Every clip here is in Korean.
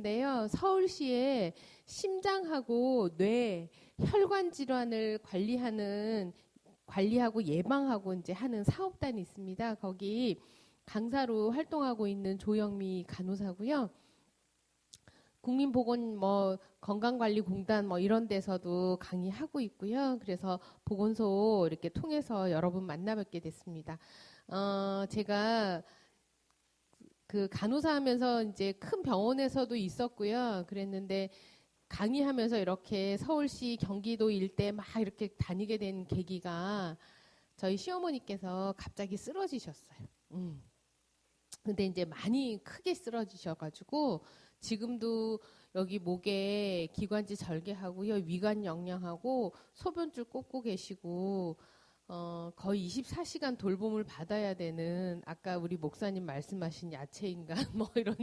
인데요. 서울시에 심장하고 뇌, 혈관 질환을 관리하고 예방하고 이제 하는 사업단이 있습니다. 거기 강사로 활동하고 있는 조영미 간호사고요. 국민보건 건강관리공단 이런 데서도 강의하고 있고요. 그래서 보건소 이렇게 통해서 여러분 만나뵙게 됐습니다. 제가 그 간호사 하면서 이제 큰 병원에서도 있었고요. 그랬는데 강의하면서 이렇게 서울시 경기도 일대 막 이렇게 다니게 된 계기가 저희 시어머니께서 갑자기 쓰러지셨어요. 근데 이제 많이 크게 쓰러지셔가지고 지금도 여기 목에 기관지 절개하고요, 위관 영양하고 소변줄 꽂고 계시고 거의 24시간 돌봄을 받아야 되는, 아까 우리 목사님 말씀하신 야채인간 이런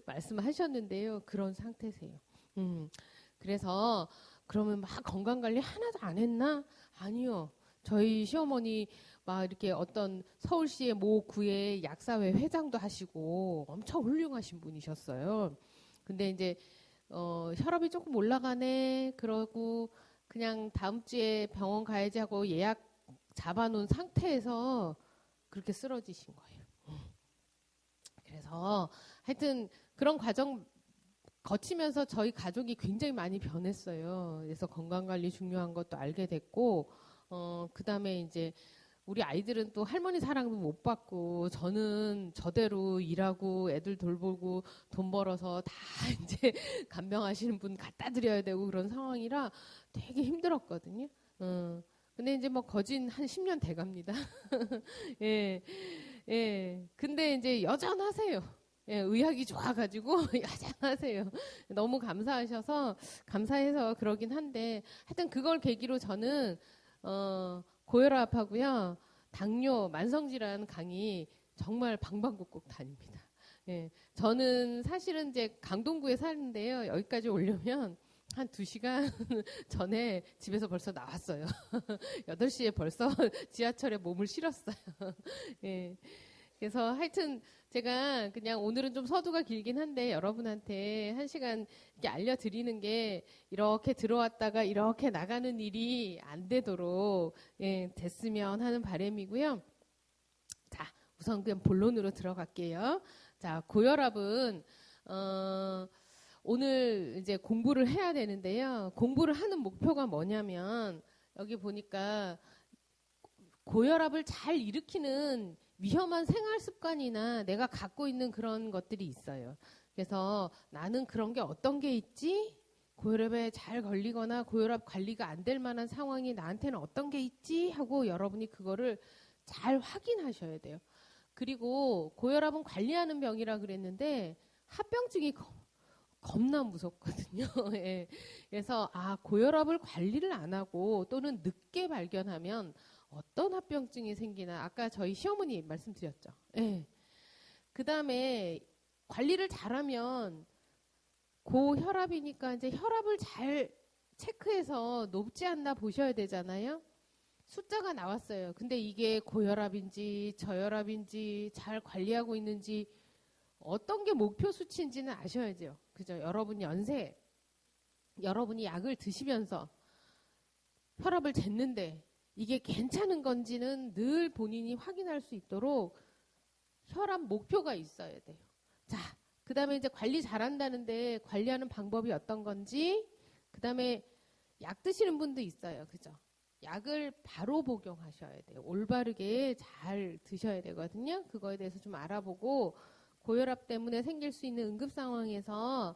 말씀하셨는데요. 그런 상태세요. 그래서 그러면 막 건강관리 하나도 안 했나? 아니요. 저희 시어머니 막 이렇게 어떤 서울시의 모 구의 약사회 회장도 하시고 엄청 훌륭하신 분이셨어요. 근데 이제 혈압이 조금 올라가네 그러고 그냥 다음 주에 병원 가야지 하고 예약 잡아놓은 상태에서 그렇게 쓰러지신 거예요. 그래서 하여튼 그런 과정 거치면서 저희 가족이 굉장히 많이 변했어요. 그래서 건강관리 중요한 것도 알게 됐고, 그 다음에 이제 우리 아이들은 또 할머니 사랑도 못 받고, 저는 저대로 일하고 애들 돌보고 돈 벌어서 다 이제 간병하시는 분 갖다 드려야 되고 그런 상황이라 되게 힘들었거든요. 근데 이제 거진 한 10년 돼 갑니다. 예, 예. 근데 이제 여전하세요. 예, 의학이 좋아가지고 야장하세요. 너무 감사해서 그러긴 한데 하여튼 그걸 계기로 저는 고혈압하고요, 당뇨, 만성질환 강의 정말 방방곡곡 다닙니다. 예, 저는 사실은 이제 강동구에 사는데요. 여기까지 오려면 한 2시간 전에 집에서 벌써 나왔어요. 8시에 벌써 지하철에 몸을 실었어요. 예. 그래서 하여튼 제가 그냥 오늘은 좀 서두가 길긴 한데 여러분한테 1시간 이렇게 알려드리는 게 이렇게 들어왔다가 이렇게 나가는 일이 안 되도록 됐으면 하는 바람이고요. 자, 우선 그냥 본론으로 들어갈게요. 자, 고혈압은 오늘 이제 공부를 해야 되는데요. 공부를 하는 목표가 뭐냐면 여기 보니까 고혈압을 잘 일으키는 위험한 생활 습관이나 내가 갖고 있는 그런 것들이 있어요. 그래서 나는 그런 게 어떤 게 있지? 고혈압에 잘 걸리거나 고혈압 관리가 안 될 만한 상황이 나한테는 어떤 게 있지? 하고 여러분이 그거를 잘 확인하셔야 돼요. 그리고 고혈압은 관리하는 병이라 그랬는데 합병증이 겁나 무섭거든요. 예. 그래서 고혈압을 관리를 안 하고 또는 늦게 발견하면 어떤 합병증이 생기나 아까 저희 시어머니 말씀드렸죠. 예. 그 다음에 관리를 잘하면 고혈압이니까 이제 혈압을 잘 체크해서 높지 않나 보셔야 되잖아요. 숫자가 나왔어요. 근데 이게 고혈압인지 저혈압인지 잘 관리하고 있는지 어떤 게 목표 수치인지는 아셔야죠. 그죠? 여러분 연세, 여러분이 약을 드시면서 혈압을 쟀는데 이게 괜찮은 건지는 늘 본인이 확인할 수 있도록 혈압 목표가 있어야 돼요. 자, 그 다음에 이제 관리 잘한다는데 관리하는 방법이 어떤 건지, 그 다음에 약 드시는 분도 있어요. 그죠? 약을 바로 복용하셔야 돼요. 올바르게 잘 드셔야 되거든요. 그거에 대해서 좀 알아보고 고혈압 때문에 생길 수 있는 응급 상황에서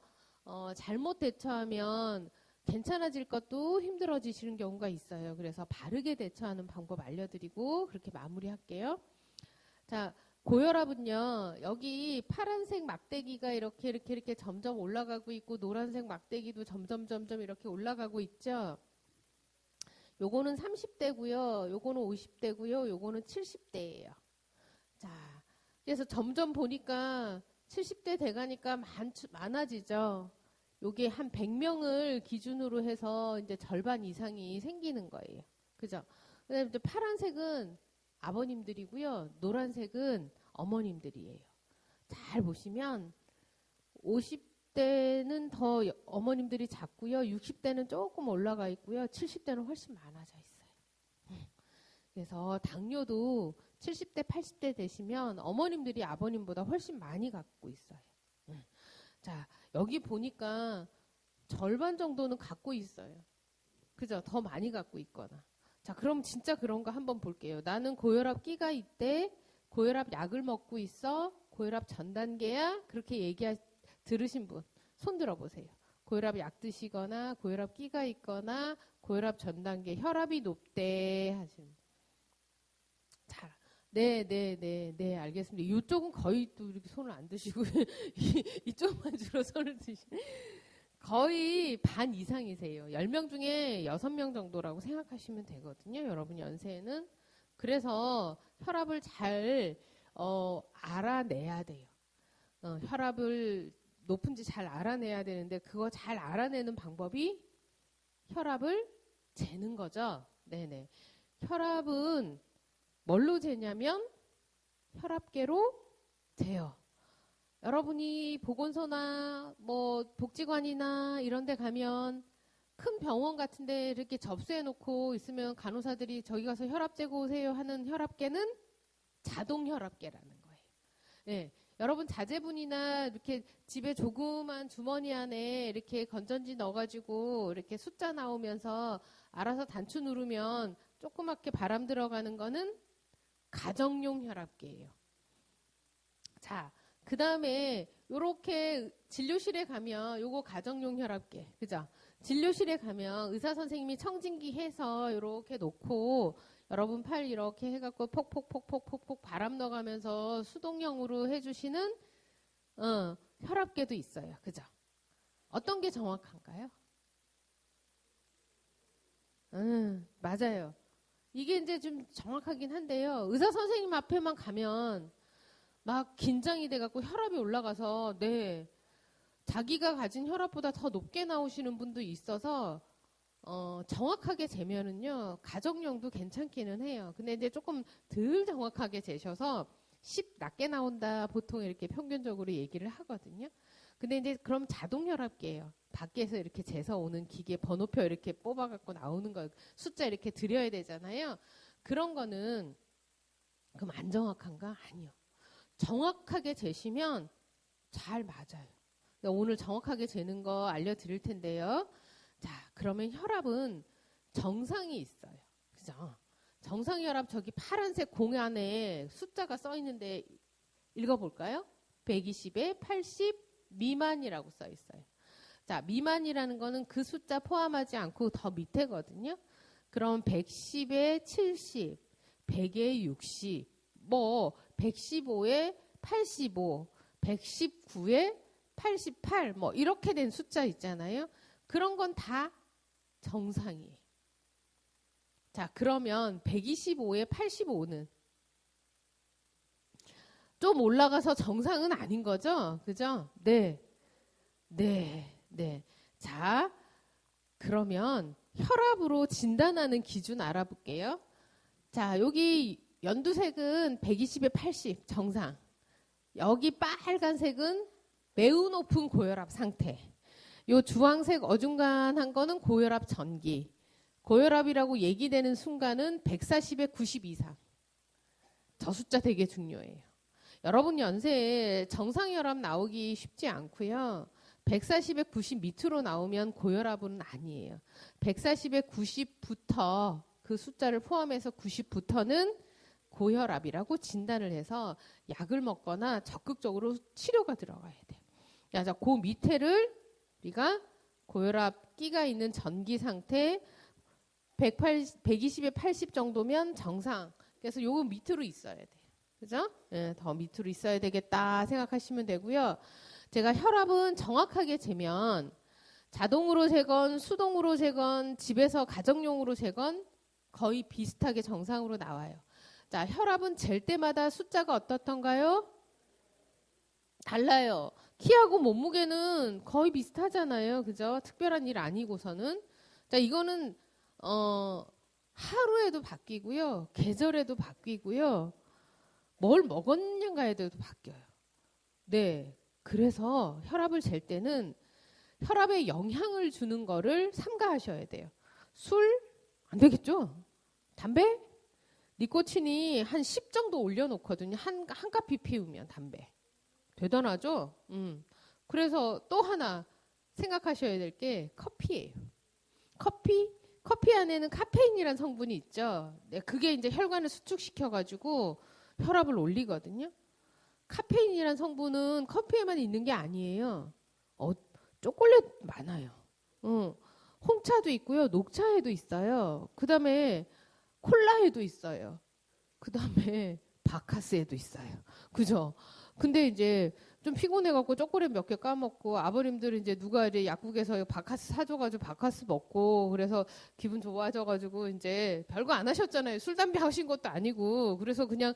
잘못 대처하면 괜찮아질 것도 힘들어지시는 경우가 있어요. 그래서 바르게 대처하는 방법 알려드리고 그렇게 마무리할게요. 자, 고혈압은요, 여기 파란색 막대기가 이렇게 점점 올라가고 있고 노란색 막대기도 점점 이렇게 올라가고 있죠. 요거는 30대고요. 요거는 50대고요. 요거는 70대예요. 자, 그래서 점점 보니까 70대 돼가니까 많아지죠. 요게 한 100명을 기준으로 해서 이제 절반 이상이 생기는 거예요. 그죠? 그다음에 이제 파란색은 아버님들이고요. 노란색은 어머님들이에요. 잘 보시면 50대 50대는 더 어머님들이 작고요. 60대는 조금 올라가 있고요. 70대는 훨씬 많아져 있어요. 그래서 당뇨도 70대, 80대 되시면 어머님들이 아버님보다 훨씬 많이 갖고 있어요. 자, 여기 보니까 절반 정도는 갖고 있어요. 그죠? 더 많이 갖고 있거나. 자, 그럼 진짜 그런 거 한번 볼게요. 나는 고혈압 끼가 있대. 고혈압 약을 먹고 있어. 고혈압 전 단계야. 그렇게 들으신 분 손 들어보세요. 고혈압 약 드시거나 고혈압 끼가 있거나 고혈압 전 단계 혈압이 높대 하시는. 자, 네, 알겠습니다. 이쪽은 거의 또 이렇게 손을 안 드시고 이쪽만 주로 손을 드시고 거의 반 이상이세요. 10명 중에 6명 정도라고 생각하시면 되거든요. 여러분 연세에는. 그래서 혈압을 잘 알아내야 돼요. 혈압을 높은지 잘 알아내야 되는데 그거 잘 알아내는 방법이 혈압을 재는 거죠. 네네. 혈압은 뭘로 재냐면 혈압계로 재요. 여러분이 보건소나 뭐 복지관이나 이런 데 가면 큰 병원 같은 데 이렇게 접수해 놓고 있으면 간호사들이 저기 가서 혈압 재고 오세요 하는 혈압계는 자동 혈압계라는 거예요. 네. 여러분 자제분이나 이렇게 집에 조그만 주머니 안에 이렇게 건전지 넣어가지고 이렇게 숫자 나오면서 알아서 단추 누르면 조그맣게 바람 들어가는 거는 가정용 혈압계예요. 자, 그 다음에 요렇게 진료실에 가면 요거 가정용 혈압계, 그죠? 진료실에 가면 의사 선생님이 청진기 해서 요렇게 놓고 여러분 팔 이렇게 해갖고 폭폭폭폭폭폭 바람 넣어가면서 수동형으로 해주시는 혈압계도 있어요. 그죠? 어떤 게 정확한가요? 맞아요. 이게 이제 좀 정확하긴 한데요. 의사 선생님 앞에만 가면 막 긴장이 돼갖고 혈압이 올라가서 자기가 가진 혈압보다 더 높게 나오시는 분도 있어서 정확하게 재면은요 가정용도 괜찮기는 해요. 근데 이제 조금 덜 정확하게 재셔서 10 낮게 나온다 보통 이렇게 평균적으로 얘기를 하거든요. 근데 이제 그럼 자동 혈압계예요. 밖에서 이렇게 재서 오는 기계 번호표 이렇게 뽑아갖고 나오는 거 숫자 이렇게 드려야 되잖아요. 그런 거는 그럼 안 정확한가? 아니요. 정확하게 재시면 잘 맞아요. 그러니까 오늘 정확하게 재는 거 알려드릴 텐데요. 자, 그러면 혈압은 정상이 있어요. 그죠? 정상 혈압 저기 파란색 공 안에 숫자가 써 있는데 읽어볼까요? 120에 80 미만이라고 써 있어요. 자, 미만이라는 거는 그 숫자 포함하지 않고 더 밑에거든요. 그럼 110에 70, 100에 60, 뭐 115에 85, 119에 88, 뭐 이렇게 된 숫자 있잖아요. 그런 건 다 정상이에요. 자, 그러면 125에 85는 좀 올라가서 정상은 아닌 거죠? 그죠? 네. 자, 그러면 혈압으로 진단하는 기준 알아볼게요. 자, 여기 연두색은 120에 80 정상. 여기 빨간색은 매우 높은 고혈압 상태. 요 주황색 어중간한 거는 고혈압 전기. 고혈압이라고 얘기되는 순간은 140에 90 이상. 저 숫자 되게 중요해요. 여러분 연세에 정상혈압 나오기 쉽지 않고요. 140에 90 밑으로 나오면 고혈압은 아니에요. 140에 90부터 그 숫자를 포함해서 90부터는 고혈압이라고 진단을 해서 약을 먹거나 적극적으로 치료가 들어가야 돼요. 자, 그 밑에를 우리가 고혈압 끼가 있는 전기 상태 120에 80 정도면 정상. 그래서 요거 밑으로 있어야 돼요. 그죠? 네, 더 밑으로 있어야 되겠다 생각하시면 되고요. 제가 혈압은 정확하게 재면 자동으로 재건 수동으로 재건 집에서 가정용으로 재건 거의 비슷하게 정상으로 나와요. 자, 혈압은 잴 때마다 숫자가 어떻던가요? 달라요. 키하고 몸무게는 거의 비슷하잖아요. 그죠? 특별한 일 아니고서는. 자, 이거는 하루에도 바뀌고요. 계절에도 바뀌고요. 뭘 먹었냐가에도 바뀌어요. 네. 그래서 혈압을 잴 때는 혈압에 영향을 주는 거를 삼가하셔야 돼요. 술? 안 되겠죠? 담배? 니코틴이 한 10 정도 올려놓거든요. 한 카피 피우면 담배. 대단하죠? 그래서 또 하나 생각하셔야 될 게 커피예요. 커피 안에는 카페인이라는 성분이 있죠. 그게 이제 혈관을 수축시켜가지고 혈압을 올리거든요. 카페인이라는 성분은 커피에만 있는 게 아니에요. 초콜릿 많아요. 홍차도 있고요. 녹차에도 있어요. 그 다음에 콜라에도 있어요. 그 다음에 바카스에도 있어요. 그죠? 근데 이제 좀 피곤해갖고 초콜릿 몇 개 까먹고 아버님들은 이제 누가 이제 약국에서 바카스 사줘가지고 바카스 먹고 그래서 기분 좋아져가지고 이제 별거 안 하셨잖아요. 술, 담배 하신 것도 아니고. 그래서 그냥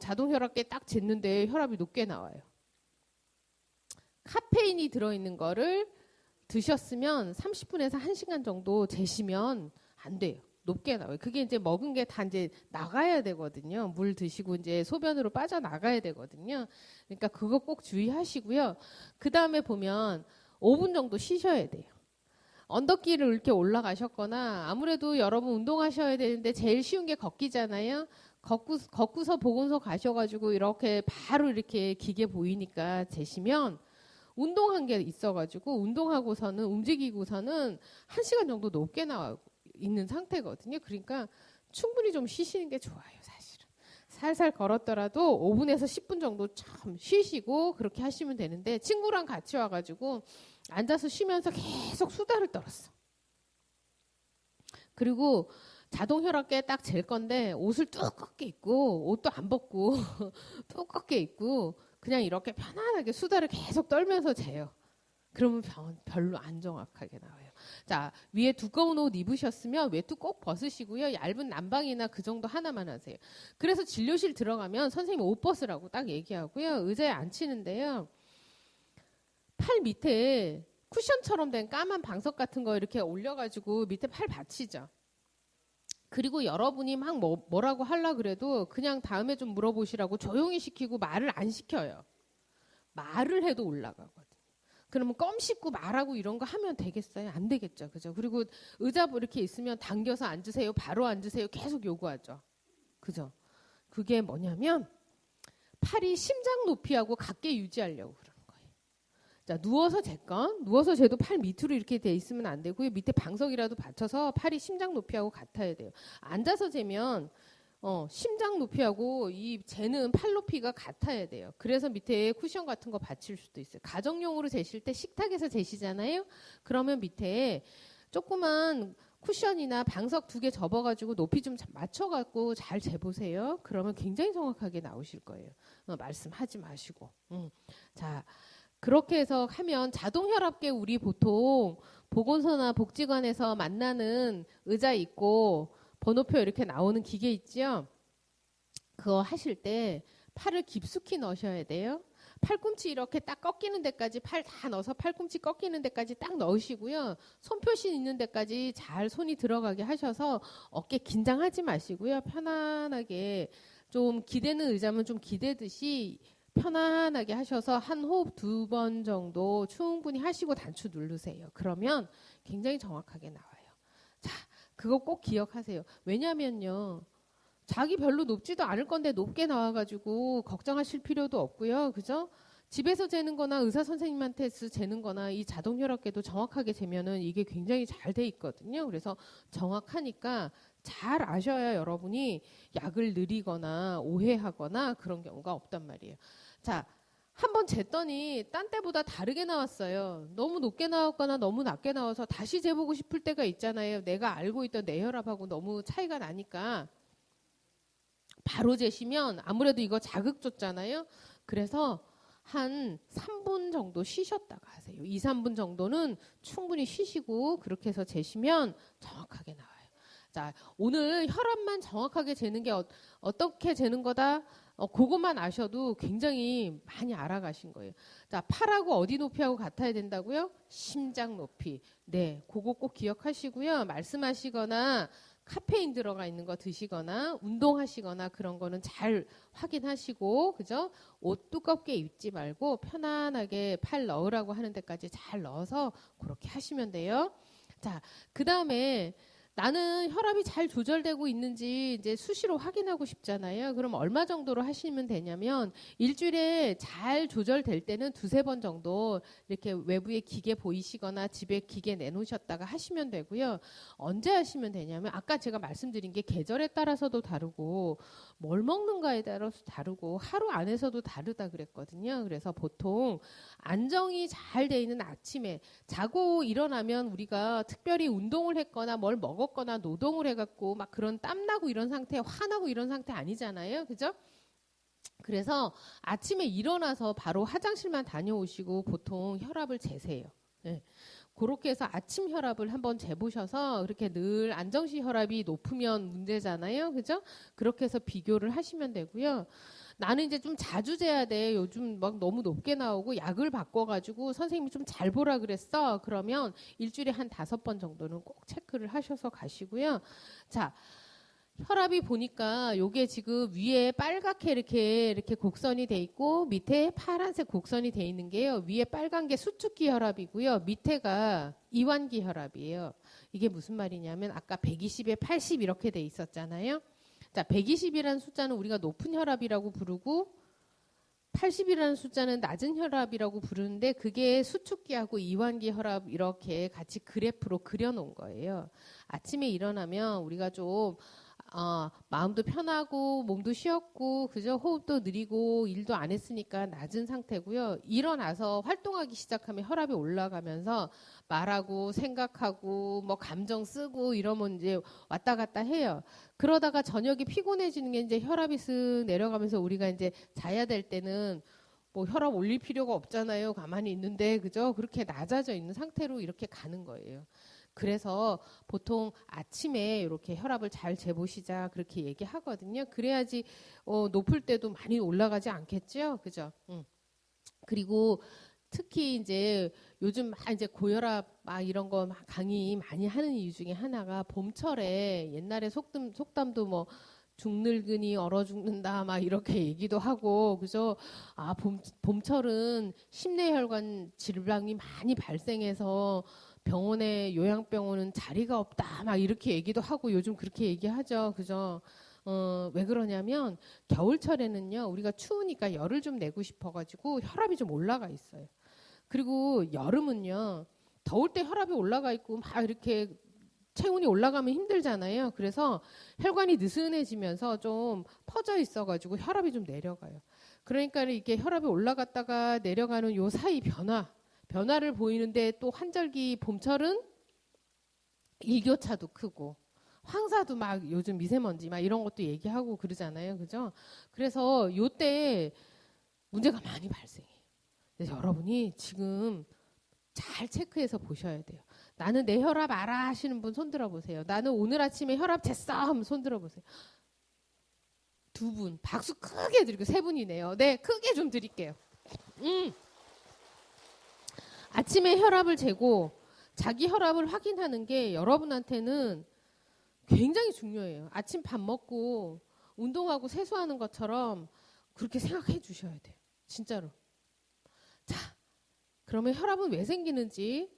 자동 혈압계 딱 쟀는데 혈압이 높게 나와요. 카페인이 들어있는 거를 드셨으면 30분에서 1시간 정도 재시면 안 돼요. 높게 나와요. 그게 이제 먹은 게 다 이제 나가야 되거든요. 물 드시고 이제 소변으로 빠져나가야 되거든요. 그러니까 그거 꼭 주의하시고요. 그 다음에 보면 5분 정도 쉬셔야 돼요. 언덕길을 이렇게 올라가셨거나 아무래도 여러분 운동하셔야 되는데 제일 쉬운 게 걷기잖아요. 걷고서 보건소 가셔가지고 이렇게 바로 이렇게 기계 보이니까 재시면 운동한 게 있어가지고 운동하고서는 움직이고서는 1시간 정도 높게 나와 있는 상태거든요. 그러니까 충분히 좀 쉬시는 게 좋아요. 사실은 살살 걸었더라도 5분에서 10분 정도 참 쉬시고 그렇게 하시면 되는데 친구랑 같이 와가지고 앉아서 쉬면서 계속 수다를 떨었어. 그리고 자동 혈압계 딱 잴 건데 옷을 두껍게 입고 옷도 안 벗고 두껍게 입고 그냥 이렇게 편안하게 수다를 계속 떨면서 재요. 그러면 별로 안 정확하게 나와요. 자, 위에 두꺼운 옷 입으셨으면 외투 꼭 벗으시고요. 얇은 난방이나 그 정도 하나만 하세요. 그래서 진료실 들어가면 선생님 옷 벗으라고 딱 얘기하고요. 의자에 앉히는데요. 팔 밑에 쿠션처럼 된 까만 방석 같은 거 이렇게 올려가지고 밑에 팔 받치죠. 그리고 여러분이 막 뭐라고 하려고 그래도 그냥 다음에 좀 물어보시라고 조용히 시키고 말을 안 시켜요. 말을 해도 올라가거든요. 그러면 껌 씹고 말하고 이런 거 하면 되겠어요? 안 되겠죠. 그죠? 그리고 의자 이렇게 있으면 당겨서 앉으세요. 바로 앉으세요. 계속 요구하죠. 그죠? 그게 뭐냐면 팔이 심장 높이하고 같게 유지하려고 그러는 거예요. 자, 누워서 재건. 누워서 재도 팔 밑으로 이렇게 돼 있으면 안 되고요. 밑에 방석이라도 받쳐서 팔이 심장 높이하고 같아야 돼요. 앉아서 재면 심장 높이하고 이 재는 팔 높이가 같아야 돼요. 그래서 밑에 쿠션 같은 거 받칠 수도 있어요. 가정용으로 재실 때 식탁에서 재시잖아요. 그러면 밑에 조그만 쿠션이나 방석 2개 접어가지고 높이 좀 맞춰갖고 잘 재보세요. 그러면 굉장히 정확하게 나오실 거예요. 말씀하지 마시고. 자, 그렇게 해서 하면 자동 혈압계 우리 보통 보건소나 복지관에서 만나는 의자 있고 번호표 이렇게 나오는 기계 있죠? 그거 하실 때 팔을 깊숙이 넣으셔야 돼요. 팔꿈치 이렇게 딱 꺾이는 데까지 팔 다 넣어서 팔꿈치 꺾이는 데까지 딱 넣으시고요. 손표시 있는 데까지 잘 손이 들어가게 하셔서 어깨 긴장하지 마시고요. 편안하게 좀 기대는 의자면 좀 기대듯이 편안하게 하셔서 한 호흡 2번 정도 충분히 하시고 단추 누르세요. 그러면 굉장히 정확하게 나와요. 자, 그거 꼭 기억하세요. 왜냐면요. 자기 별로 높지도 않을 건데 높게 나와가지고 걱정하실 필요도 없고요. 그죠? 집에서 재는 거나 의사 선생님한테서 재는 거나 이 자동 혈압계도 정확하게 재면은 이게 굉장히 잘 돼 있거든요. 그래서 정확하니까 잘 아셔야 여러분이 약을 느리거나 오해하거나 그런 경우가 없단 말이에요. 자, 한번 쟀더니 딴 때보다 다르게 나왔어요. 너무 높게 나왔거나 너무 낮게 나와서 다시 재보고 싶을 때가 있잖아요. 내가 알고 있던 내 혈압하고 너무 차이가 나니까. 바로 재시면 아무래도 이거 자극 줬잖아요. 그래서 한 3분 정도 쉬셨다가 하세요. 2, 3분 정도는 충분히 쉬시고 그렇게 해서 재시면 정확하게 나와요. 자, 오늘 혈압만 정확하게 재는 게 어떻게 재는 거다? 그것만 아셔도 굉장히 많이 알아가신 거예요. 자, 팔하고 어디 높이하고 같아야 된다고요? 심장 높이. 네, 그거 꼭 기억하시고요. 말씀하시거나 카페인 들어가 있는 거 드시거나 운동하시거나 그런 거는 잘 확인하시고, 그죠? 옷 두껍게 입지 말고 편안하게 팔 넣으라고 하는 데까지 잘 넣어서 그렇게 하시면 돼요. 자, 그 다음에 나는 혈압이 잘 조절되고 있는지 이제 수시로 확인하고 싶잖아요. 그럼 얼마 정도로 하시면 되냐면 일주일에 잘 조절될 때는 두세 번 정도 이렇게 외부에 기계 보이시거나 집에 기계 내놓으셨다가 하시면 되고요. 언제 하시면 되냐면 아까 제가 말씀드린 게 계절에 따라서도 다르고 뭘 먹는가에 따라서 다르고 하루 안에서도 다르다 그랬거든요. 그래서 보통 안정이 잘 돼 있는 아침에 자고 일어나면 우리가 특별히 운동을 했거나 뭘 먹었거나 노동을 해갖고 막 그런 땀나고 이런 상태, 화나고 이런 상태 아니잖아요. 그죠? 그래서 아침에 일어나서 바로 화장실만 다녀오시고 보통 혈압을 재세요. 네. 그렇게 해서 아침 혈압을 한번 재보셔서 그렇게 늘 안정시 혈압이 높으면 문제잖아요. 그죠? 그렇게 해서 비교를 하시면 되고요. 나는 이제 좀 자주 재야 돼. 요즘 막 너무 높게 나오고 약을 바꿔가지고 선생님이 좀 잘 보라 그랬어. 그러면 일주일에 한 5번 정도는 꼭 체크를 하셔서 가시고요. 자, 혈압이 보니까 요게 지금 위에 빨갛게 이렇게 곡선이 돼 있고 밑에 파란색 곡선이 돼 있는 게요. 위에 빨간 게 수축기 혈압이고요. 밑에가 이완기 혈압이에요. 이게 무슨 말이냐면 아까 120에 80 이렇게 돼 있었잖아요. 자, 120이라는 숫자는 우리가 높은 혈압이라고 부르고 80이라는 숫자는 낮은 혈압이라고 부르는데 그게 수축기하고 이완기 혈압 이렇게 같이 그래프로 그려놓은 거예요. 아침에 일어나면 우리가 좀 마음도 편하고 몸도 쉬었고 그죠? 호흡도 느리고 일도 안 했으니까 낮은 상태고요. 일어나서 활동하기 시작하면 혈압이 올라가면서 말하고 생각하고 뭐 감정 쓰고 이러면 이제 왔다 갔다 해요. 그러다가 저녁에 피곤해지는 게 이제 혈압이 쓱 내려가면서 우리가 이제 자야 될 때는 뭐 혈압 올릴 필요가 없잖아요. 가만히 있는데 그죠? 그렇게 낮아져 있는 상태로 이렇게 가는 거예요. 그래서 보통 아침에 이렇게 혈압을 잘 재보시자 그렇게 얘기하거든요. 그래야지 높을 때도 많이 올라가지 않겠죠, 그죠? 그리고 특히 이제 요즘 막 이제 고혈압 막 이런 거 막 강의 많이 하는 이유 중에 하나가 봄철에 옛날에 속담도 뭐 죽늙으니 얼어 죽는다 막 이렇게 얘기도 하고 그죠? 봄철은 심내혈관 질병이 많이 발생해서 병원에 요양병원은 자리가 없다 막 이렇게 얘기도 하고 요즘 그렇게 얘기하죠. 그죠? 왜 그러냐면 겨울철에는요. 우리가 추우니까 열을 좀 내고 싶어 가지고 혈압이 좀 올라가 있어요. 그리고 여름은요. 더울 때 혈압이 올라가 있고 막 이렇게 체온이 올라가면 힘들잖아요. 그래서 혈관이 느슨해지면서 좀 퍼져 있어 가지고 혈압이 좀 내려가요. 그러니까 이게 혈압이 올라갔다가 내려가는 요 사이 변화를 보이는데 또 환절기 봄철은 일교차도 크고 황사도 막 요즘 미세먼지 막 이런 것도 얘기하고 그러잖아요. 그죠? 그래서 요때 문제가 많이 발생해요. 그래서 여러분이 지금 잘 체크해서 보셔야 돼요. 나는 내 혈압 알아 하시는 분 손들어 보세요. 나는 오늘 아침에 혈압 쟀어 하면 손들어 보세요. 2분 박수 크게 드리고 3분이네요. 네, 크게 좀 드릴게요. 아침에 혈압을 재고 자기 혈압을 확인하는 게 여러분한테는 굉장히 중요해요. 아침 밥 먹고 운동하고 세수하는 것처럼 그렇게 생각해 주셔야 돼요. 진짜로. 자, 그러면 혈압은 왜 생기는지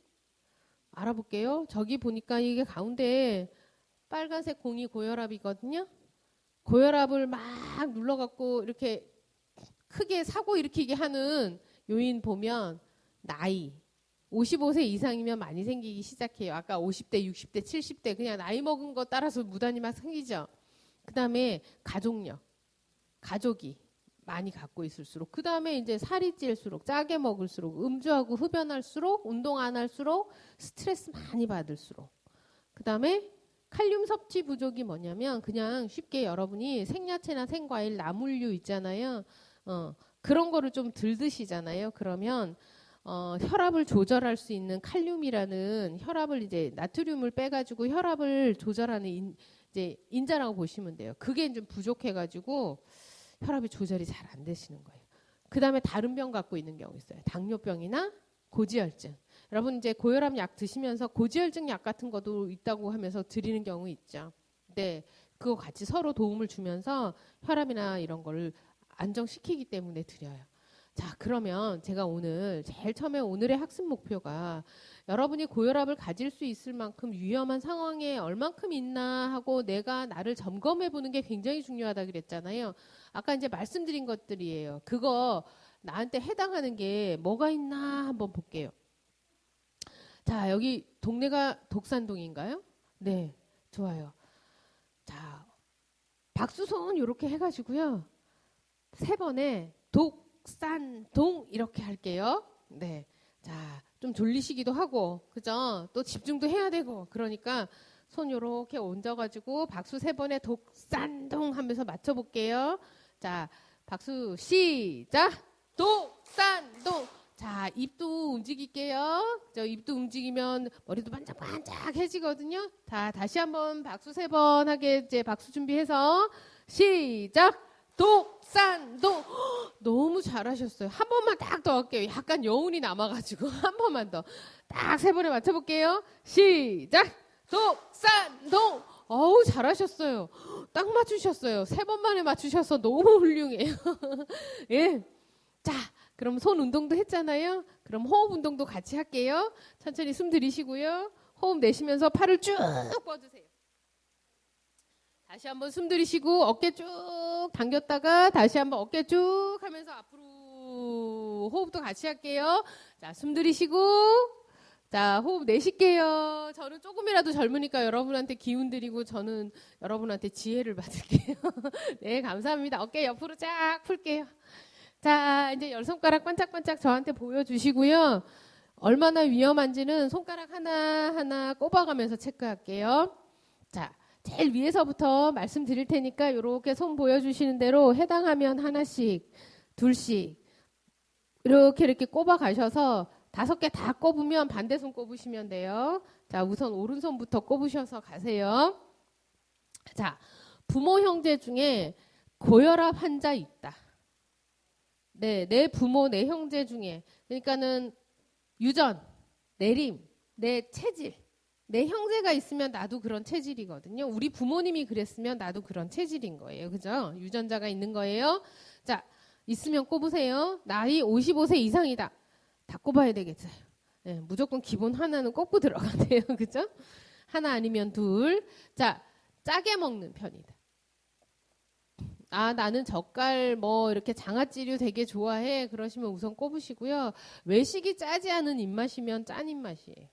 알아볼게요. 저기 보니까 이게 가운데 빨간색 공이 고혈압이거든요. 고혈압을 막 눌러갖고 이렇게 크게 사고 일으키게 하는 요인 보면 나이 55세 이상이면 많이 생기기 시작해요. 아까 50대, 60대, 70대 그냥 나이 먹은 거 따라서 무단히 막 생기죠. 그 다음에 가족력, 가족이 많이 갖고 있을수록 그 다음에 이제 살이 찔수록 짜게 먹을수록 음주하고 흡연할수록 운동 안 할수록 스트레스 많이 받을수록 그 다음에 칼륨 섭취 부족이 뭐냐면 그냥 쉽게 여러분이 생야채나 생과일, 나물류 있잖아요. 그런 거를 좀 덜 드시잖아요. 그러면 혈압을 조절할 수 있는 칼륨이라는 혈압을 이제 나트륨을 빼가지고 혈압을 조절하는 이제 인자라고 보시면 돼요. 그게 좀 부족해가지고 혈압이 조절이 잘 안 되시는 거예요. 그 다음에 다른 병 갖고 있는 경우 있어요. 당뇨병이나 고지혈증. 여러분 이제 고혈압 약 드시면서 고지혈증 약 같은 것도 있다고 하면서 드리는 경우 있죠. 네, 그거 같이 서로 도움을 주면서 혈압이나 이런 거를 안정시키기 때문에 드려요. 자, 그러면 제가 오늘 제일 처음에 오늘의 학습 목표가 여러분이 고혈압을 가질 수 있을 만큼 위험한 상황에 얼만큼 있나 하고 내가 나를 점검해 보는 게 굉장히 중요하다 그랬잖아요. 아까 이제 말씀드린 것들이에요. 그거 나한테 해당하는 게 뭐가 있나 한번 볼게요. 자, 여기 동네가 독산동인가요? 네, 좋아요. 자, 박수손 이렇게 해가지고요. 3번에 독산동 이렇게 할게요. 네, 자, 좀 졸리시기도 하고, 그죠? 또 집중도 해야 되고, 그러니까 손 요렇게 얹어가지고 박수 3번에 독산동 하면서 맞춰볼게요. 자, 박수 시작! 독산동! 자, 입도 움직일게요. 저 입도 움직이면 머리도 반짝반짝해지거든요. 자, 다시 한번 박수 3번 하게 이제 박수 준비해서 시작! 독산동! 너무 잘하셨어요. 한 번만 딱 더 할게요. 약간 여운이 남아가지고 한 번만 더. 딱 3번에 맞춰볼게요. 시작! 독산동! 어우, 잘하셨어요. 딱 맞추셨어요. 3번 만에 맞추셔서 너무 훌륭해요. 예. 자, 그럼 손 운동도 했잖아요. 그럼 호흡 운동도 같이 할게요. 천천히 숨 들이시고요. 호흡 내쉬면서 팔을 쭉 뻗으세요. 다시 한번 숨 들이쉬고 어깨 쭉 당겼다가 다시 한번 어깨 쭉 하면서 앞으로 호흡도 같이 할게요. 자, 숨 들이쉬고 자, 호흡 내쉴게요. 저는 조금이라도 젊으니까 여러분한테 기운 드리고 저는 여러분한테 지혜를 받을게요. 네, 감사합니다. 어깨 옆으로 쫙 풀게요. 자, 이제 10손가락 반짝반짝 저한테 보여주시고요. 얼마나 위험한지는 손가락 하나하나 꼽아가면서 체크할게요. 자, 제일 위에서부터 말씀드릴 테니까 이렇게 손 보여주시는 대로 해당하면 하나씩, 둘씩 이렇게 꼽아가셔서 5개 다 꼽으면 반대손 꼽으시면 돼요. 자, 우선 오른손부터 꼽으셔서 가세요. 자, 부모 형제 중에 고혈압 환자 있다. 네, 내 부모, 내 형제 중에 그러니까는 유전, 내림, 내 체질, 내 형제가 있으면 나도 그런 체질이거든요. 우리 부모님이 그랬으면 나도 그런 체질인 거예요. 그죠? 유전자가 있는 거예요. 자, 있으면 꼽으세요. 나이 55세 이상이다. 다 꼽아야 되겠어요. 네, 무조건 기본 하나는 꼽고 들어가네요. 그죠? 하나 아니면 둘. 자, 짜게 먹는 편이다. 아, 나는 젓갈 뭐 이렇게 장아찌류 되게 좋아해. 그러시면 우선 꼽으시고요. 외식이 짜지 않은 입맛이면 짠 입맛이에요.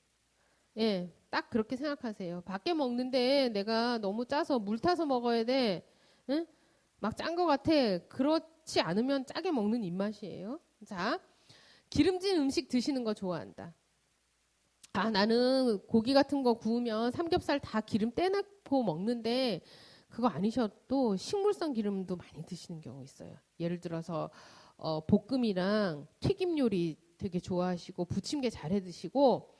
예, 딱 그렇게 생각하세요. 밖에 먹는데 내가 너무 짜서 물 타서 먹어야 돼. 응? 막 짠 것 같아. 그렇지 않으면 짜게 먹는 입맛이에요. 자, 기름진 음식 드시는 거 좋아한다. 아, 나는 고기 같은 거 구우면 삼겹살 다 기름 떼놓고 먹는데 그거 아니셔도 식물성 기름도 많이 드시는 경우 있어요. 예를 들어서 볶음이랑 튀김 요리 되게 좋아하시고 부침개 잘해 드시고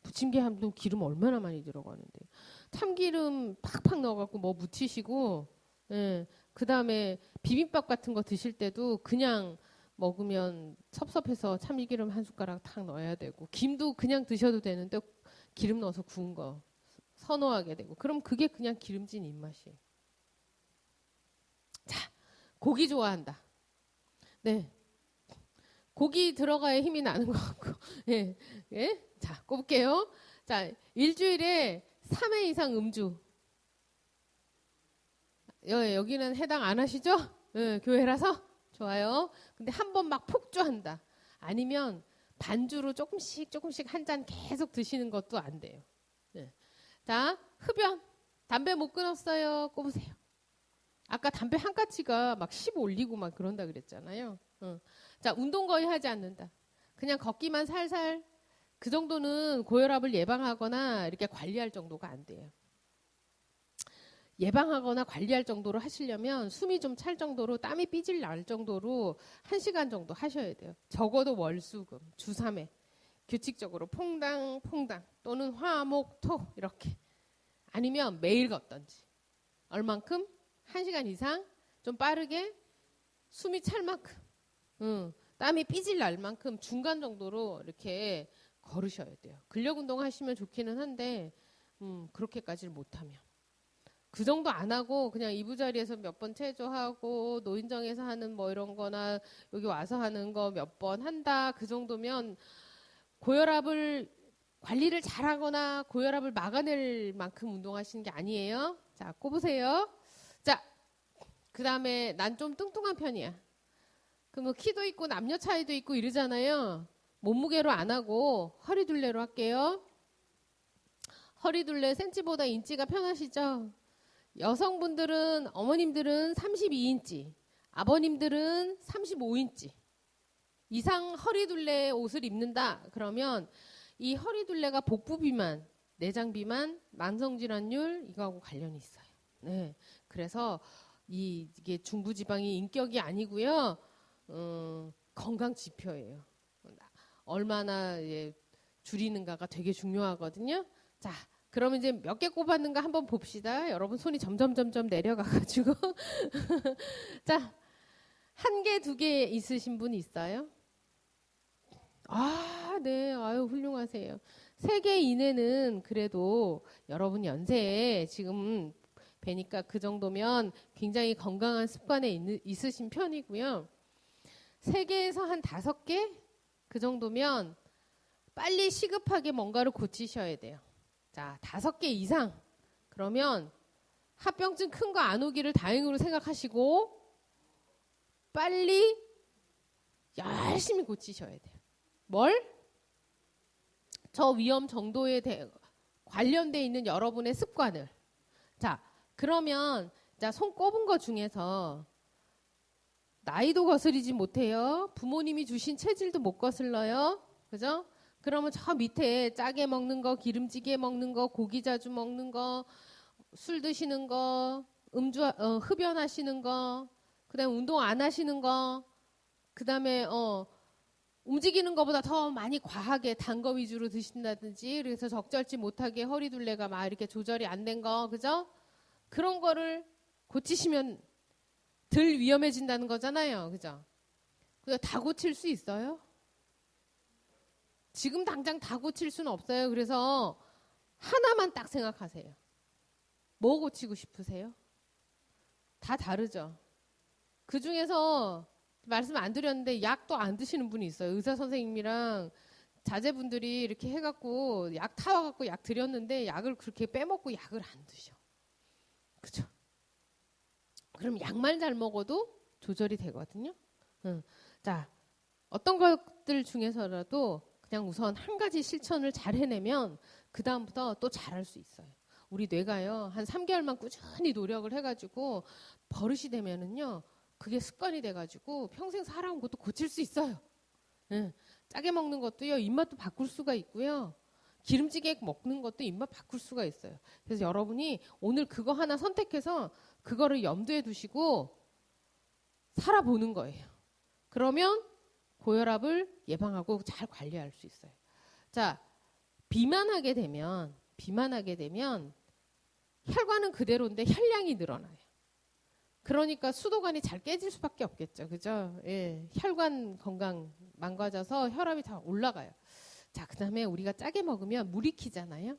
부침개 하면 기름 얼마나 많이 들어가는데 참기름 팍팍 넣어갖고 뭐 무치시고 예, 그 다음에 비빔밥 같은 거 드실 때도 그냥 먹으면 섭섭해서 참기름 한 숟가락 탁 넣어야 되고 김도 그냥 드셔도 되는데 기름 넣어서 구운 거 선호하게 되고 그럼 그게 그냥 기름진 입맛이에요. 자, 고기 좋아한다. 네, 고기 들어가야 힘이 나는 것 같고 예, 예, 자 꼽을게요. 자, 일주일에 3회 이상 음주. 여기는 해당 안 하시죠? 예, 교회라서 좋아요. 근데 한 번 막 폭주한다. 아니면 반주로 조금씩 한 잔 계속 드시는 것도 안 돼요. 네. 자, 흡연. 담배 못 끊었어요. 꼽으세요. 아까 담배 한 가치가 막 10 올리고 막 그런다 그랬잖아요. 자, 운동 거의 하지 않는다. 그냥 걷기만 살살. 그 정도는 고혈압을 예방하거나 이렇게 관리할 정도가 안 돼요. 예방하거나 관리할 정도로 하시려면 숨이 좀 찰 정도로 땀이 삐질 날 정도로 1시간 정도 하셔야 돼요. 적어도 월수금 주 3회 규칙적으로 퐁당 또는 화목토 이렇게 아니면 매일 걷던지 얼만큼 1시간 이상 좀 빠르게 숨이 찰 만큼 땀이 삐질 날 만큼 중간 정도로 이렇게 걸으셔야 돼요. 근력 운동 하시면 좋기는 한데 그렇게까지는 못하면 그 정도 안 하고 그냥 이부자리에서 몇 번 체조하고 노인정에서 하는 뭐 이런 거나 여기 와서 하는 거 몇 번 한다. 그 정도면 고혈압을 관리를 잘하거나 고혈압을 막아낼 만큼 운동하시는 게 아니에요. 자, 꼽으세요. 자, 그 다음에 난 좀 뚱뚱한 편이야. 그 뭐 키도 있고 남녀 차이도 있고 이러잖아요. 몸무게로 안 하고 허리둘레로 할게요. 허리둘레 센치보다 인치가 편하시죠? 여성분들은 어머님들은 32인치, 아버님들은 35인치 이상 허리둘레 옷을 입는다. 그러면 이 허리둘레가 복부 비만, 내장 비만, 만성질환율 이거하고 관련이 있어요. 네, 그래서 이게 중부지방이 인격이 아니고요. 건강 지표예요. 얼마나 줄이는가가 되게 중요하거든요. 자, 그러면 이제 몇 개 꼽았는가 한번 봅시다. 여러분 손이 점점 내려가가지고. 자, 1개, 2개 있으신 분 있어요? 아, 네. 아유, 훌륭하세요. 3개 이내는 그래도 여러분 연세에 지금 뵈니까 그 정도면 굉장히 건강한 습관에 있으신 편이고요. 3개에서 한 5개? 그 정도면 빨리 시급하게 뭔가를 고치셔야 돼요. 자, 5개 이상. 그러면 합병증 큰 거 안 오기를 다행으로 생각하시고 빨리 열심히 고치셔야 돼요. 뭘? 저 위험 정도에 관련돼 있는 여러분의 습관을. 자, 그러면 자, 손 꼽은 거 중에서 나이도 거스르지 못해요. 부모님이 주신 체질도 못 거슬러요. 그죠? 그러면 저 밑에 짜게 먹는 거, 기름지게 먹는 거, 고기 자주 먹는 거, 술 드시는 거, 흡연하시는 거, 그다음에 운동 안 하시는 거, 그다음에 움직이는 것보다 더 많이 과하게 단 거 위주로 드신다든지, 그래서 적절치 못하게 허리둘레가 막 이렇게 조절이 안 된 거, 그죠? 그런 거를 고치시면 덜 위험해진다는 거잖아요, 그죠? 그래서 다 고칠 수 있어요? 지금 당장 다 고칠 수는 없어요. 그래서 하나만 딱 생각하세요. 뭐 고치고 싶으세요? 다 다르죠. 그 중에서 말씀 안 드렸는데 약도 안 드시는 분이 있어요. 의사 선생님이랑 자제분들이 이렇게 해갖고 약 타와갖고 약 드렸는데 약을 그렇게 빼먹고 약을 안 드셔. 그죠? 그럼 약만 잘 먹어도 조절이 되거든요. 자, 어떤 것들 중에서라도 그냥 우선 한 가지 실천을 잘 해내면 그 다음부터 또 잘할 수 있어요. 우리 뇌가요, 한 3개월만 꾸준히 노력을 해가지고 버릇이 되면은요, 그게 습관이 돼가지고 평생 살아온 것도 고칠 수 있어요. 짜게 먹는 것도요, 입맛도 바꿀 수가 있고요. 기름지게 먹는 것도 입맛 바꿀 수가 있어요. 그래서 여러분이 오늘 그거 하나 선택해서 그거를 염두에 두시고 살아보는 거예요. 그러면 고혈압을 예방하고 잘 관리할 수 있어요. 자, 비만하게 되면 혈관은 그대로인데 혈량이 늘어나요. 그러니까 수도관이 잘 깨질 수밖에 없겠죠. 그죠? 예, 혈관 건강 망가져서 혈압이 다 올라가요. 자, 그 다음에 우리가 짜게 먹으면 물이 키잖아요.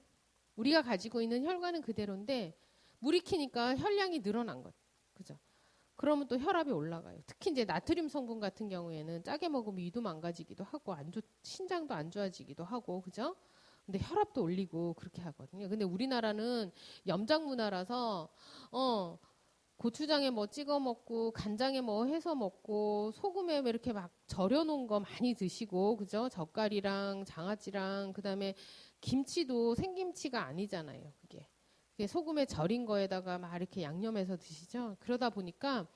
우리가 가지고 있는 혈관은 그대로인데 물이 키니까 혈량이 늘어난 거죠. 그죠? 그러면 또 혈압이 올라가요. 특히 이제 나트륨 성분 같은 경우에는 짜게 먹으면 위도 망가지기도 하고 신장도 안 좋아지기도 하고, 그죠? 근데 혈압도 올리고 그렇게 하거든요. 근데 우리나라는 염장 문화라서 고추장에 뭐 찍어 먹고 간장에 뭐 해서 먹고 소금에 이렇게 막 절여 놓은 거 많이 드시고, 그죠? 젓갈이랑 장아찌랑 그다음에 김치도 생김치가 아니잖아요. 그게 소금에 절인 거에다가 막 이렇게 양념해서 드시죠. 그러다 보니까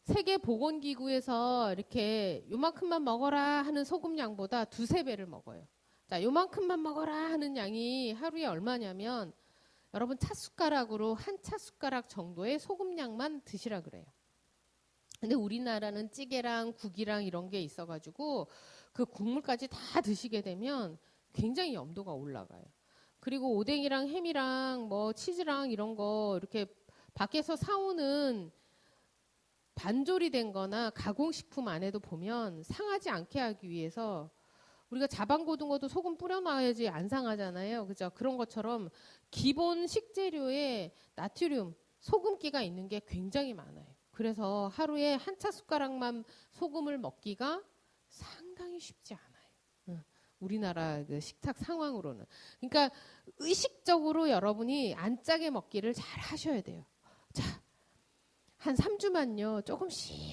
세계보건기구에서 이렇게 요만큼만 먹어라 하는 소금 양보다 2~3배를 먹어요. 자, 요만큼만 먹어라 하는 양이 하루에 얼마냐면 여러분 찻숟가락으로 한 찻숟가락 정도의 소금량만 드시라 그래요. 근데 우리나라는 찌개랑 국이랑 이런 게 있어가지고 그 국물까지 다 드시게 되면 굉장히 염도가 올라가요. 그리고 오뎅이랑 햄이랑 뭐 치즈랑 이런 거 이렇게 밖에서 사오는 반조리 된 거나 가공식품 안에도 보면 상하지 않게 하기 위해서 우리가 자반고등어도 소금 뿌려놔야지 안 상하잖아요. 그죠? 그런 것처럼 기본 식재료에 나트륨, 소금기가 있는 게 굉장히 많아요. 그래서 하루에 한 차 숟가락만 소금을 먹기가 상당히 쉽지 않아요. 우리나라 그 식탁 상황으로는. 그러니까 의식적으로 여러분이 안 짜게 먹기를 잘 하셔야 돼요. 자, 한 3주만요.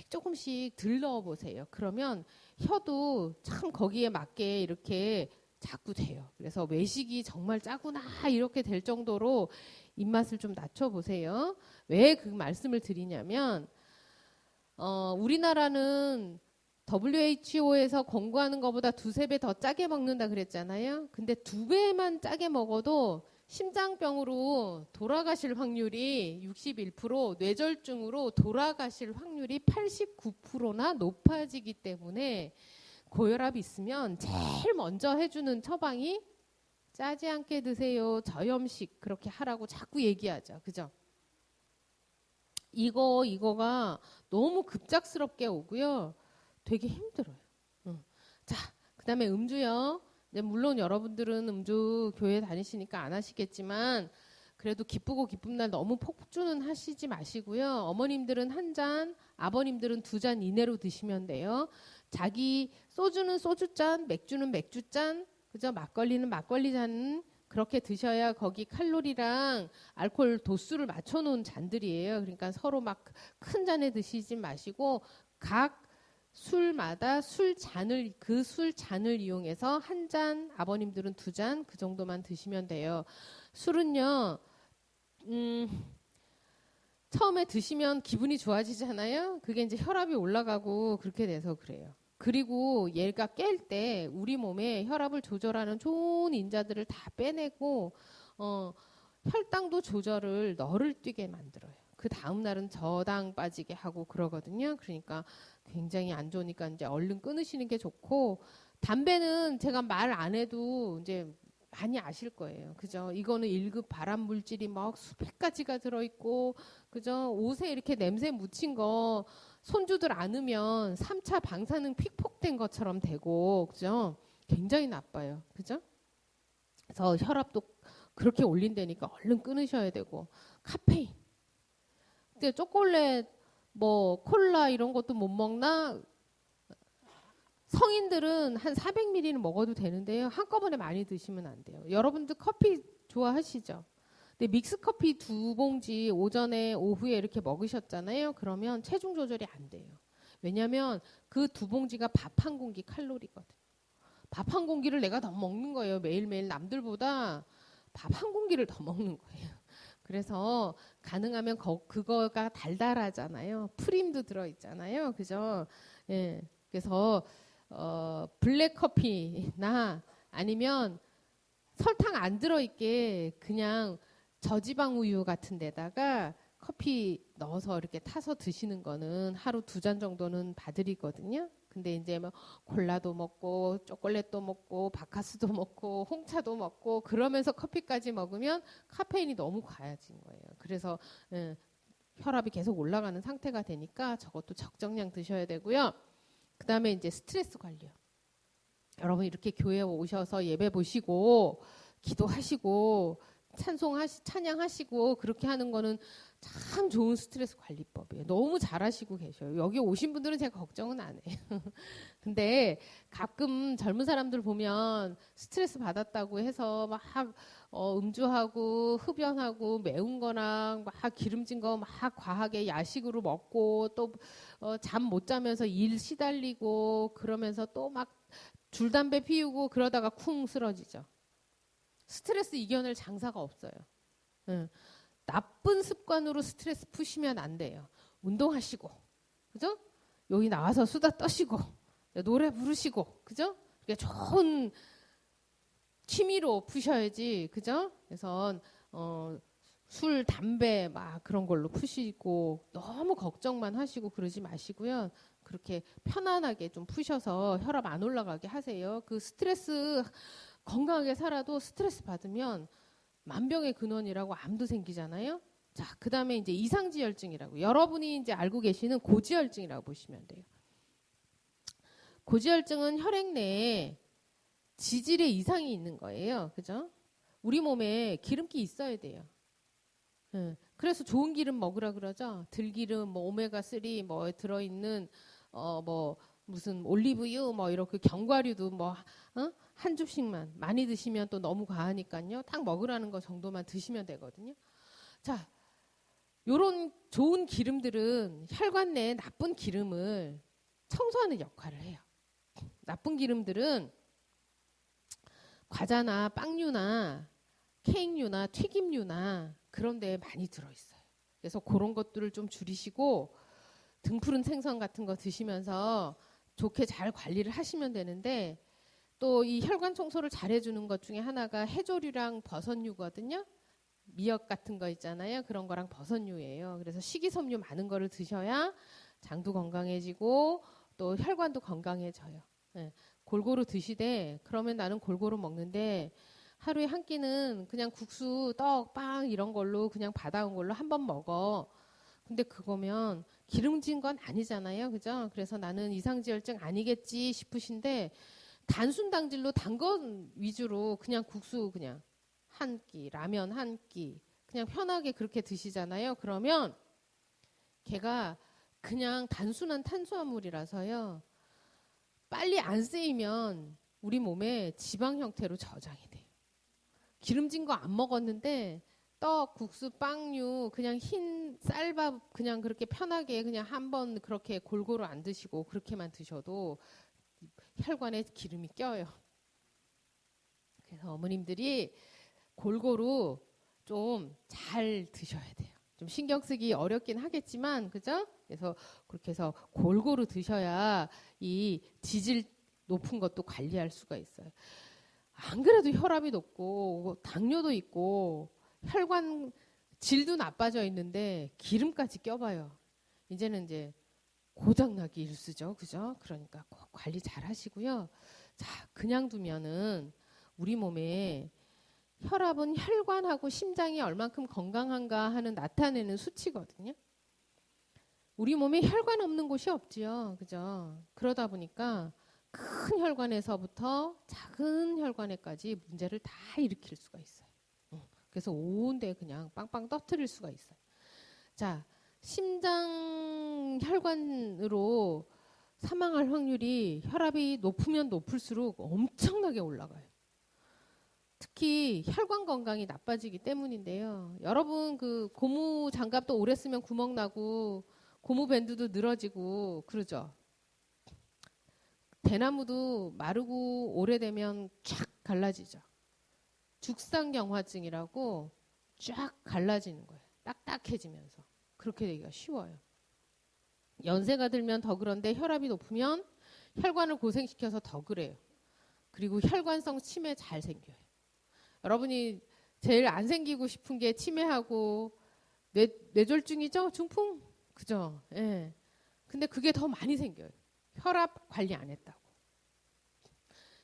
조금씩 덜 넣어보세요. 그러면 혀도 참 거기에 맞게 이렇게 자꾸 돼요. 그래서 외식이 정말 짜구나 이렇게 될 정도로 입맛을 좀 낮춰보세요. 왜 그 말씀을 드리냐면 우리나라는 WHO에서 권고하는 것보다 2~3배 더 짜게 먹는다 그랬잖아요. 근데 2배만 짜게 먹어도 심장병으로 돌아가실 확률이 61%, 뇌졸중으로 돌아가실 확률이 89%나 높아지기 때문에 고혈압이 있으면 제일 먼저 해주는 처방이 짜지 않게 드세요. 저염식 그렇게 하라고 자꾸 얘기하죠. 그죠? 이거가 너무 급작스럽게 오고요. 되게 힘들어요. 자, 그 다음에 음주요. 물론 여러분들은 음주 교회 다니시니까 안 하시겠지만 그래도 기쁘고 기쁜 날 너무 폭주는 하시지 마시고요. 어머님들은 1잔, 아버님들은 2잔 이내로 드시면 돼요. 자기 소주는 소주잔, 맥주는 맥주잔, 그죠? 막걸리는 막걸리잔 그렇게 드셔야 거기 칼로리랑 알코올 도수를 맞춰놓은 잔들이에요. 그러니까 서로 막 큰 잔에 드시지 마시고 각 술마다 그 술잔을 이용해서 1잔, 아버님들은 2잔 그 정도만 드시면 돼요. 술은요, 처음에 드시면 기분이 좋아지잖아요. 그게 이제 혈압이 올라가고 그렇게 돼서 그래요. 그리고 얘가 깰 때 우리 몸에 혈압을 조절하는 좋은 인자들을 다 빼내고 혈당도 조절을 너를 뛰게 만들어요. 그 다음 날은 저당 빠지게 하고 그러거든요. 그러니까 굉장히 안 좋으니까 이제 얼른 끊으시는 게 좋고 담배는 제가 말 안 해도 이제 많이 아실 거예요. 그죠? 이거는 1급 발암 물질이 막 수백 가지가 들어있고, 그죠? 옷에 이렇게 냄새 묻힌 거 손주들 안으면 3차 방사능 픽폭된 것처럼 되고, 그죠? 굉장히 나빠요. 그죠? 그래서 혈압도 그렇게 올린다니까 얼른 끊으셔야 되고, 카페인. 근데 초콜릿, 뭐 콜라 이런 것도 못 먹나? 성인들은 한 400ml는 먹어도 되는데요. 한꺼번에 많이 드시면 안 돼요. 여러분들 커피 좋아하시죠? 근데 믹스커피 2봉지 오전에 오후에 이렇게 먹으셨잖아요. 그러면 체중 조절이 안 돼요. 왜냐하면 그 2봉지가 밥 한 공기 칼로리거든요. 밥 한 공기를 내가 더 먹는 거예요. 매일매일 남들보다 밥 한 공기를 더 먹는 거예요. 그래서 가능하면 그거가 달달하잖아요. 프림도 들어있잖아요. 그죠? 예. 그래서 블랙 커피나 아니면 설탕 안 들어있게 그냥 저지방 우유 같은 데다가 커피 넣어서 이렇게 타서 드시는 거는 하루 2잔 정도는 봐드리거든요. 근데 이제 뭐 콜라도 먹고 초콜릿도 먹고 바카스도 먹고 홍차도 먹고 그러면서 커피까지 먹으면 카페인이 너무 과해진 거예요. 그래서 혈압이 계속 올라가는 상태가 되니까 저것도 적정량 드셔야 되고요. 그 다음에 이제 스트레스 관리요. 여러분 이렇게 교회에 오셔서 예배 보시고 기도하시고 찬양하시고 그렇게 하는 거는 참 좋은 스트레스 관리법이에요. 너무 잘하시고 계셔요. 여기 오신 분들은 제가 걱정은 안 해요. 근데 가끔 젊은 사람들 보면 스트레스 받았다고 해서 막 음주하고 흡연하고 매운 거나 막 기름진 거 막 과하게 야식으로 먹고 또 잠 못 자면서 일 시달리고 그러면서 또 막 줄담배 피우고 그러다가 쿵 쓰러지죠. 스트레스 이겨낼 장사가 없어요. 나쁜 습관으로 스트레스 푸시면 안 돼요. 운동하시고, 그죠? 여기 나와서 수다 떠시고, 노래 부르시고, 그죠? 그게 좋은 취미로 푸셔야지, 그죠? 그래서 술, 담배 막 그런 걸로 푸시고 너무 걱정만 하시고 그러지 마시고요. 그렇게 편안하게 좀 푸셔서 혈압 안 올라가게 하세요. 그 스트레스 건강하게 살아도 스트레스 받으면 만병의 근원이라고 암도 생기잖아요. 자, 그 다음에 이제 이상지혈증이라고 여러분이 이제 알고 계시는 고지혈증이라고 보시면 돼요. 고지혈증은 혈액 내에 지질에 이상이 있는 거예요. 그죠? 우리 몸에 기름기 있어야 돼요. 그래서 좋은 기름 먹으라 그러죠. 들기름, 뭐 오메가3 뭐 들어있는 뭐 무슨 올리브유 뭐 이렇게 견과류도 뭐 한 줍씩만 많이 드시면 또 너무 과하니까요. 딱 먹으라는 거 정도만 드시면 되거든요. 자, 요런 좋은 기름들은 혈관 내에 나쁜 기름을 청소하는 역할을 해요. 나쁜 기름들은 과자나 빵류나 케이크류나 튀김류나 그런 데에 많이 들어있어요. 그래서 그런 것들을 좀 줄이시고 등푸른 생선 같은 거 드시면서 좋게 잘 관리를 하시면 되는데, 또 이 혈관 청소를 잘 해주는 것 중에 하나가 해조류랑 버섯류거든요. 미역 같은 거 있잖아요. 그런 거랑 버섯류예요. 그래서 식이섬유 많은 거를 드셔야 장도 건강해지고 또 혈관도 건강해져요. 네. 골고루 드시되, 그러면 나는 골고루 먹는데 하루에 한 끼는 그냥 국수, 떡, 빵 이런 걸로 그냥 받아온 걸로 한 번 먹어. 근데 그거면 기름진 건 아니잖아요. 그죠? 그래서 나는 이상지혈증 아니겠지 싶으신데, 단순 당질로 단 건 위주로 그냥 국수 그냥 한 끼, 라면 한 끼, 그냥 편하게 그렇게 드시잖아요. 그러면 걔가 그냥 단순한 탄수화물이라서요. 빨리 안 쓰이면 우리 몸에 지방 형태로 저장이 돼요. 기름진 거 안 먹었는데 떡, 국수, 빵류, 그냥 흰 쌀밥 그냥 그렇게 편하게 그냥 한번 그렇게 골고루 안 드시고 그렇게만 드셔도 혈관에 기름이 껴요. 그래서 어머님들이 골고루 좀 잘 드셔야 돼요. 좀 신경 쓰기 어렵긴 하겠지만, 그죠? 그래서 그렇게 해서 골고루 드셔야 이 지질 높은 것도 관리할 수가 있어요. 안 그래도 혈압이 높고 당뇨도 있고 혈관 질도 나빠져 있는데 기름까지 껴봐요. 이제는 이제 고장나기 일쑤죠. 그죠? 그러니까 꼭 관리 잘 하시고요. 자, 그냥 두면은 우리 몸에 혈압은 혈관하고 심장이 얼만큼 건강한가 하는 나타내는 수치거든요. 우리 몸에 혈관 없는 곳이 없지요. 그죠? 그러다 보니까 큰 혈관에서부터 작은 혈관에까지 문제를 다 일으킬 수가 있어요. 그래서 온 데 그냥 빵빵 터뜨릴 수가 있어요. 자, 심장 혈관으로 사망할 확률이 혈압이 높으면 높을수록 엄청나게 올라가요. 특히 혈관 건강이 나빠지기 때문인데요. 여러분 그 고무 장갑도 오래 쓰면 구멍 나고 고무 밴드도 늘어지고 그러죠. 대나무도 마르고 오래되면 쫙 갈라지죠. 죽상경화증이라고 쫙 갈라지는 거예요. 딱딱해지면서. 그렇게 되기가 쉬워요. 연세가 들면 더 그런데 혈압이 높으면 혈관을 고생시켜서 더 그래요. 그리고 혈관성 치매 잘 생겨요. 여러분이 제일 안 생기고 싶은 게 치매하고 뇌졸중이죠? 중풍? 그죠? 예. 근데 그게 더 많이 생겨요. 혈압 관리 안 했다고.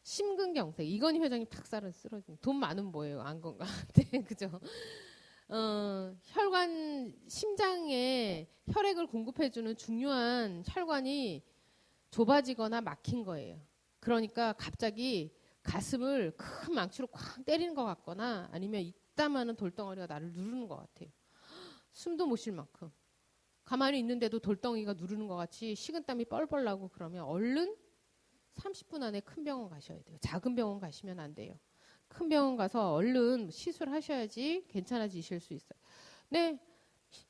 심근경색. 이건희 회장님 탁 쓰러진. 돈 많으면 뭐예요? 안 건강한데. 그죠? 혈관, 심장에 혈액을 공급해주는 중요한 혈관이 좁아지거나 막힌 거예요. 그러니까 갑자기 가슴을 큰 망치로 쾅 때리는 것 같거나 아니면 이따마는 돌덩어리가 나를 누르는 것 같아요. 숨도 못 쉴 만큼. 가만히 있는데도 돌덩이가 누르는 것 같이 식은땀이 뻘뻘 나고 그러면 얼른 30분 안에 큰 병원 가셔야 돼요. 작은 병원 가시면 안 돼요. 큰 병원 가서 얼른 시술하셔야지 괜찮아지실 수 있어요. 네,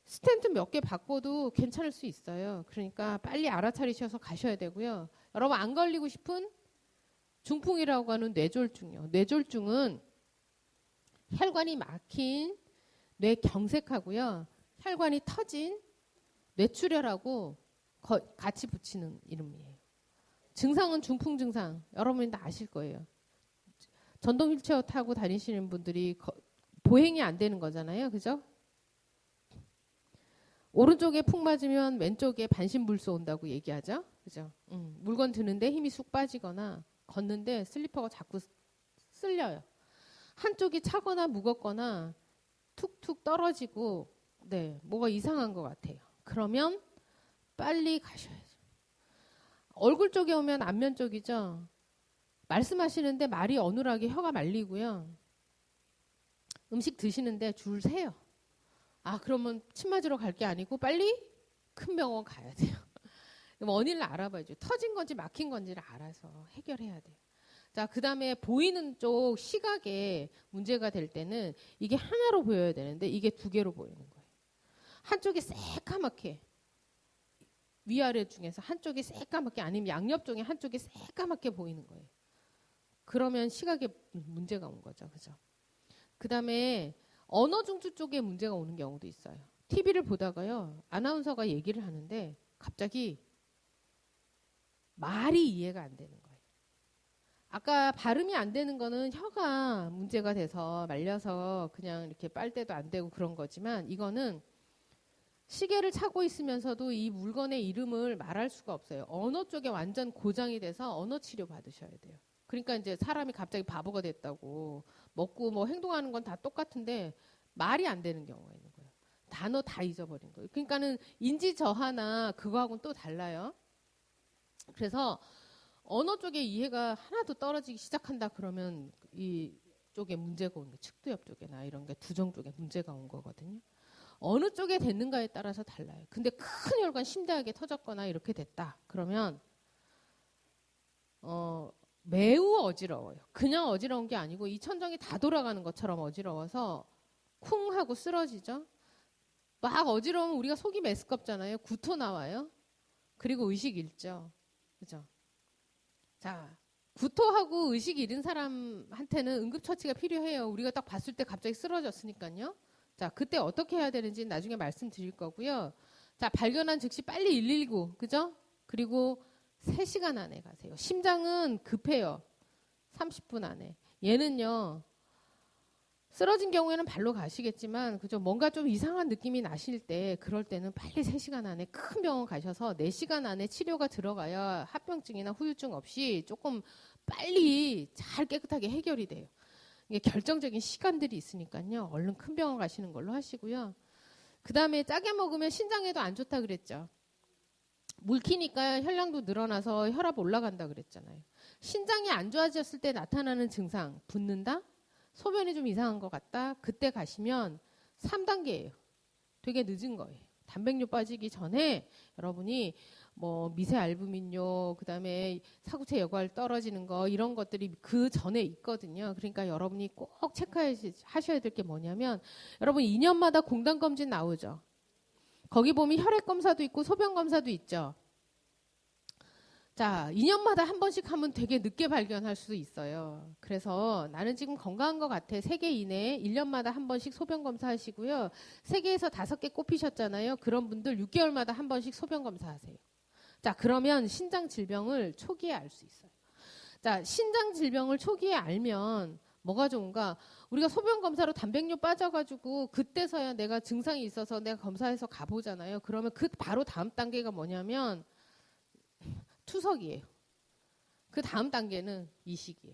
스텐트 몇 개 바꿔도 괜찮을 수 있어요. 그러니까 빨리 알아차리셔서 가셔야 되고요. 여러분 안 걸리고 싶은 중풍이라고 하는 뇌졸중이요. 뇌졸중은 혈관이 막힌 뇌경색하고요. 혈관이 터진 뇌출혈하고 같이 붙이는 이름이에요. 증상은 중풍 증상. 여러분이 다 아실 거예요. 전동 휠체어 타고 다니시는 분들이 보행이 안 되는 거잖아요. 그죠? 오른쪽에 푹 맞으면 왼쪽에 반신불수 온다고 얘기하죠. 그죠? 물건 드는데 힘이 쑥 빠지거나 걷는데 슬리퍼가 자꾸 쓸려요. 한쪽이 차거나 무겁거나 툭툭 떨어지고 네, 뭐가 이상한 것 같아요. 그러면 빨리 가셔야죠. 얼굴 쪽에 오면 안면 쪽이죠. 말씀하시는데 말이 어눌하게 혀가 말리고요. 음식 드시는데 줄 세요. 아, 그러면 침 맞으러 갈 게 아니고 빨리 큰 병원 가야 돼요. 원인을 알아봐야죠. 터진 건지 막힌 건지를 알아서 해결해야 돼요. 자, 그 다음에 보이는 쪽 시각에 문제가 될 때는 이게 하나로 보여야 되는데 이게 두 개로 보이는 거예요. 한쪽이 새까맣게, 위아래 중에서 한쪽이 새까맣게, 아니면 양옆 중에 한쪽이 새까맣게 보이는 거예요. 그러면 시각에 문제가 온 거죠. 그죠? 그 다음에 언어 중추 쪽에 문제가 오는 경우도 있어요. TV를 보다가요, 아나운서가 얘기를 하는데 갑자기 말이 이해가 안 되는 거예요. 아까 발음이 안 되는 거는 혀가 문제가 돼서 말려서 그냥 이렇게 빨대도 안 되고 그런 거지만, 이거는 시계를 차고 있으면서도 이 물건의 이름을 말할 수가 없어요. 언어 쪽에 완전 고장이 돼서 언어 치료 받으셔야 돼요. 그러니까 이제 사람이 갑자기 바보가 됐다고, 먹고 뭐 행동하는 건 다 똑같은데 말이 안 되는 경우가 있는 거예요. 단어 다 잊어버린 거예요. 그러니까는 인지 저하나 그거하고는 또 달라요. 그래서 언어 쪽에 이해가 하나도 떨어지기 시작한다 그러면 이 쪽에 문제가 오는 거예요. 측두엽 쪽에나 이런 게 두정 쪽에 문제가 온 거거든요. 어느 쪽에 됐는가에 따라서 달라요. 근데 큰 혈관 심대하게 터졌거나 이렇게 됐다 그러면 매우 어지러워요. 그냥 어지러운 게 아니고 이 천정이 다 돌아가는 것처럼 어지러워서 쿵 하고 쓰러지죠. 막 어지러우면 우리가 속이 메스껍잖아요. 구토 나와요. 그리고 의식 잃죠. 그죠? 자, 구토하고 의식 잃은 사람한테는 응급처치가 필요해요. 우리가 딱 봤을 때 갑자기 쓰러졌으니까요. 자, 그때 어떻게 해야 되는지 나중에 말씀드릴 거고요. 자, 발견한 즉시 빨리 119, 그죠? 그리고 3시간 안에 가세요. 심장은 급해요. 30분 안에. 얘는요, 쓰러진 경우에는 발로 가시겠지만, 그죠? 뭔가 좀 이상한 느낌이 나실 때, 그럴 때는 빨리 3시간 안에 큰 병원 가셔서 4시간 안에 치료가 들어가야 합병증이나 후유증 없이 조금 빨리 잘 깨끗하게 해결이 돼요. 이게 결정적인 시간들이 있으니까요. 얼른 큰 병원 가시는 걸로 하시고요. 그 다음에 짜게 먹으면 신장에도 안 좋다 그랬죠. 물키니까 혈량도 늘어나서 혈압 올라간다 그랬잖아요. 신장이 안 좋아졌을 때 나타나는 증상, 붓는다? 소변이 좀 이상한 것 같다? 그때 가시면 3단계예요. 되게 늦은 거예요. 단백뇨 빠지기 전에 여러분이 뭐 미세 알부민뇨, 그 다음에 사구체 여과를 떨어지는 거, 이런 것들이 그 전에 있거든요. 그러니까 여러분이 꼭 체크하셔야 될 게 뭐냐면, 여러분 2년마다 공단검진 나오죠. 거기 보면 혈액검사도 있고 소변검사도 있죠. 자, 2년마다 한 번씩 하면 되게 늦게 발견할 수 있어요. 그래서 나는 지금 건강한 것 같아. 3개 이내에 1년마다 한 번씩 소변검사 하시고요. 3개에서 5개 꼽히셨잖아요. 그런 분들 6개월마다 한 번씩 소변검사 하세요. 자, 그러면 신장 질병을 초기에 알 수 있어요. 자, 신장 질병을 초기에 알면 뭐가 좋은가? 우리가 소변검사로 단백뇨 빠져가지고 그때서야 내가 증상이 있어서 내가 검사해서 가보잖아요. 그러면 그 바로 다음 단계가 뭐냐면 투석이에요. 그 다음 단계는 이식이에요.